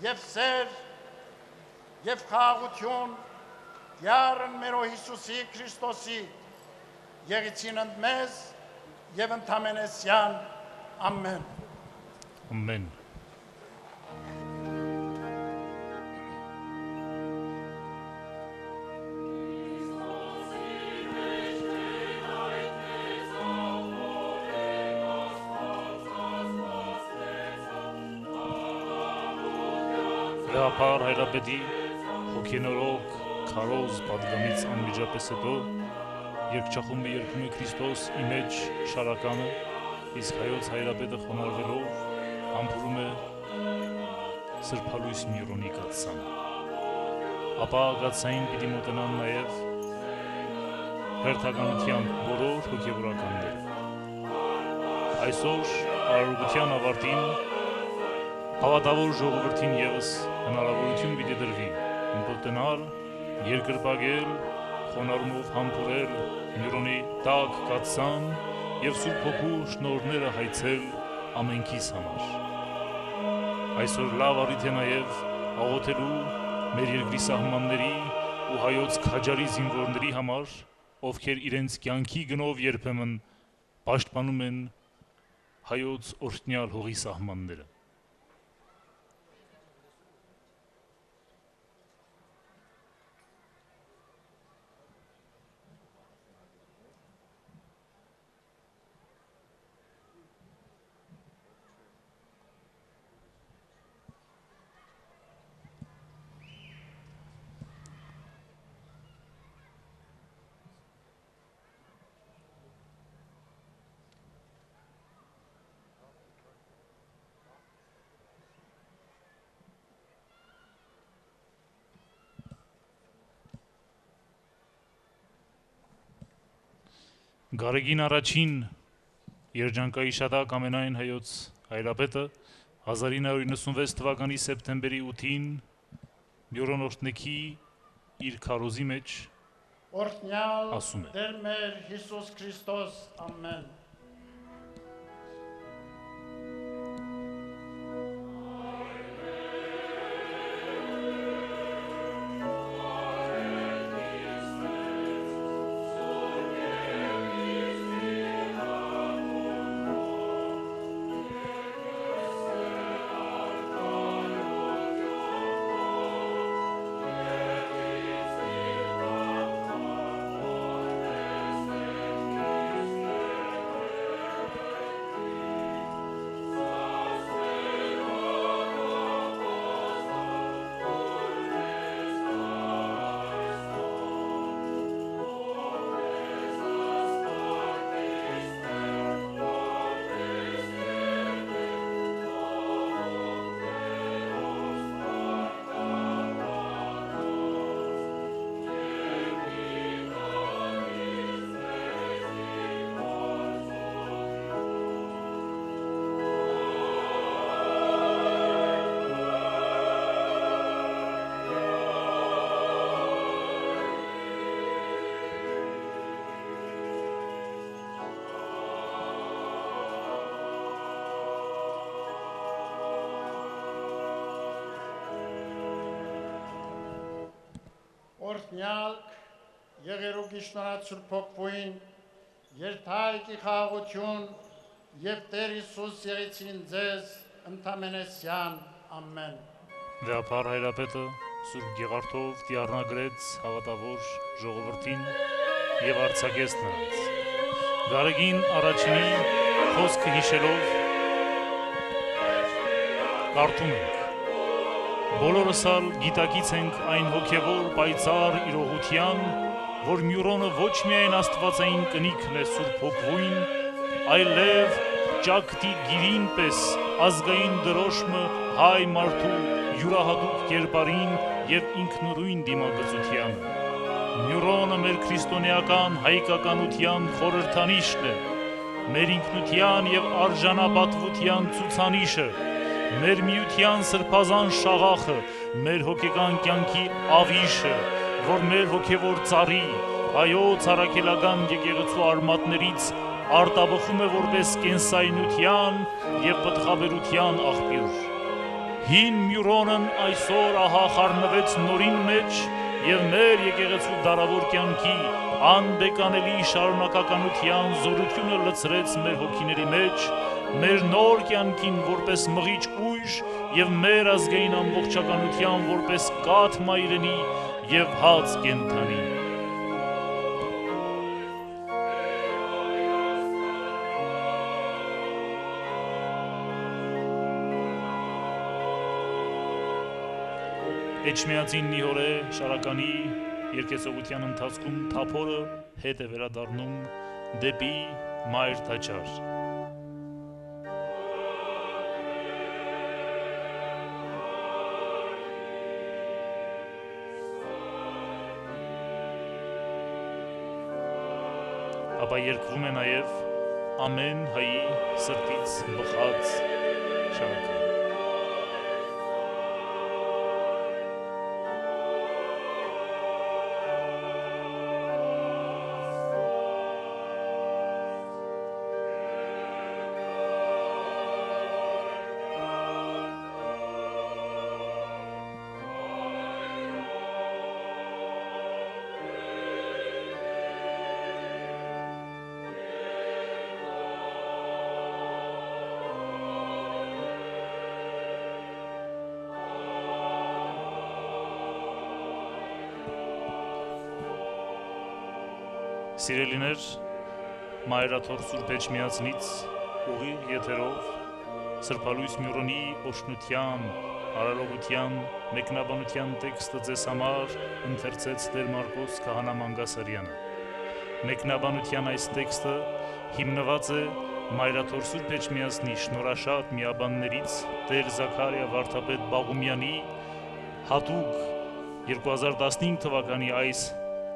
եւ սեր եւ խաղաղություն Տյառն մեր Հիսուսի Քրիստոսի եղեցին ընդ մեզ եւ ընդամենեսյան ամեն։ Ամեն։ Հրապար հայրապետի հոգենորոք քարոզ պատգամից անմիջապես հետո երկչախումը երգում է Քրիստոս իմեջ շարականը, իսկ հայոց հայրապետը խոնարհվելով համբուրում է սրբալույս Միրոնի կաթսան։ Ապա կաթսային պիտի մոտենան նաև հերթականության բոլոր հոգևորականները։ Այսօր արարողության ավարտին հավատավոր ժողովրդին ևս հնարավորություն պիտի դրվի մոտենալ, երկրպագել, խոնարհումով համբուրել Միրոնի տաք կաթսան եւ Սուրբ Հոգու շնորհները հայցել ամենքիս համար։ Այսօր լավ առիթ է նաեւ աղոթելու մեր երկրի սահմանների ու հայոց քաջարի զինվորների համար, ովքեր իրենց կյանքի գնով երբեմն պաշտպանում են հայոց օրհնյալ հողի սահմանները։ Գարեգին առաջին երջանկայի շատակ ամենայն հայոց հայրապետը 1996 թվականի սեպտեմբերի 8-ին Միրոն օրհնեքի իր քարոզի մեջ օրհնյալ ասում է. Տեր մեր Հիսուս Քրիստոս, ամեն։ Օրհնյալ եղերուկի շնորհացուր փոքվույն, երթայքի խաղաղություն եւ Տեր Հիսուս եղեցին ձեզ ընդամենեսյան ամեն։ Վեապար հայրապետը Սուրբ Գեղարդով դիառնագրեց հավատավոր ժողովրդին եւ արձակեց նրանց։ Գարեգին առաջինի խոսքը հիշելով կարդում ենք. Բոլորս ալ գիտակից ենք այն հոգևոր պայծառ իրողության, որ Միրոնը ոչ միայն աստվածային կնիքն է Սուրբ Հոգվույն, այլև ճակտի գիրին պես ազգային դրոշմը հայ մարդու յուրահատուկ կերպարին եւ ինքնուրույն դիմագծությանը։ Միրոնը մեր քրիստոնեական հայկականության խորհրդանիշն է, մեր ինքնության եւ արժանապատվության ցուցանիշը, մեր միության սրբազան շաղախը, մեր հոգեկան կյանքի ավիշը, որ մեր հոգևոր ծառի, հայոց առաքելական եկեղեցու արմատներից արտաբխում է որպես կենսայնության եւ պտղաբերության աղբյուր։ Հին Մյուրոնն այսօր ահա խառնվեց նորին մեջ եւ մեր եկեղեցու դարավոր կյանքի անբեկանելի շարունակականության զորությունը լցրեց մեր հոգիների մեջ, մեր նոր կյանքին որպես մղիչ ուժ եւ մեր ազգային ամբողջականության որպես կաթ մայրենի եւ հաց կենդանի։ Էջմիածին նիհորե շարականի երկեցողության ընթացքում թափորը հետ է վերադառնում դեպի մայր տաճար։ Ապա երգվում է նաև ամեն հայի սրտից բխած շարակը։ Սիրելիներ, Մայրաթոր Սուրբ Էջմիածնից ուղիղ եթերով Սրբալույս Մյուրոնի օշնության, արարողության, մեկնաբանության տեքստը ձեզ համար ընթերցեց Տեր Մարկոս Քահանա Մանգասարյանը։ Մեկնաբանության այս տեքստը հիմնված է Մայրաթոր Սուրբ Էջմիածնի շնորհաշատ միաբաններից Տեր Զաքարիա Վարդապետ Բաղումյանի հատուկ 2015 թվականի այս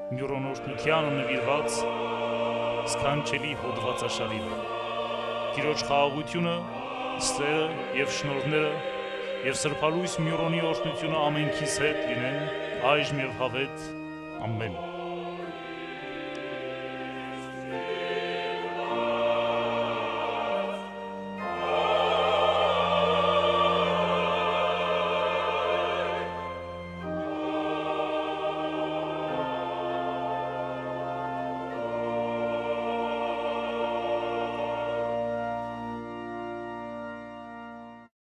Մյուրոնօրհնությանը նվիրված սքանչելի հոդվածաշարիվը։ Տիրոջ խաղաղությունը, սերը եւ շնորհները եւ Սրբալույս Մյուրոնի օրհնությունը ամենքիս հետ լինեն այժմ եւ հավետ։ Ամեն։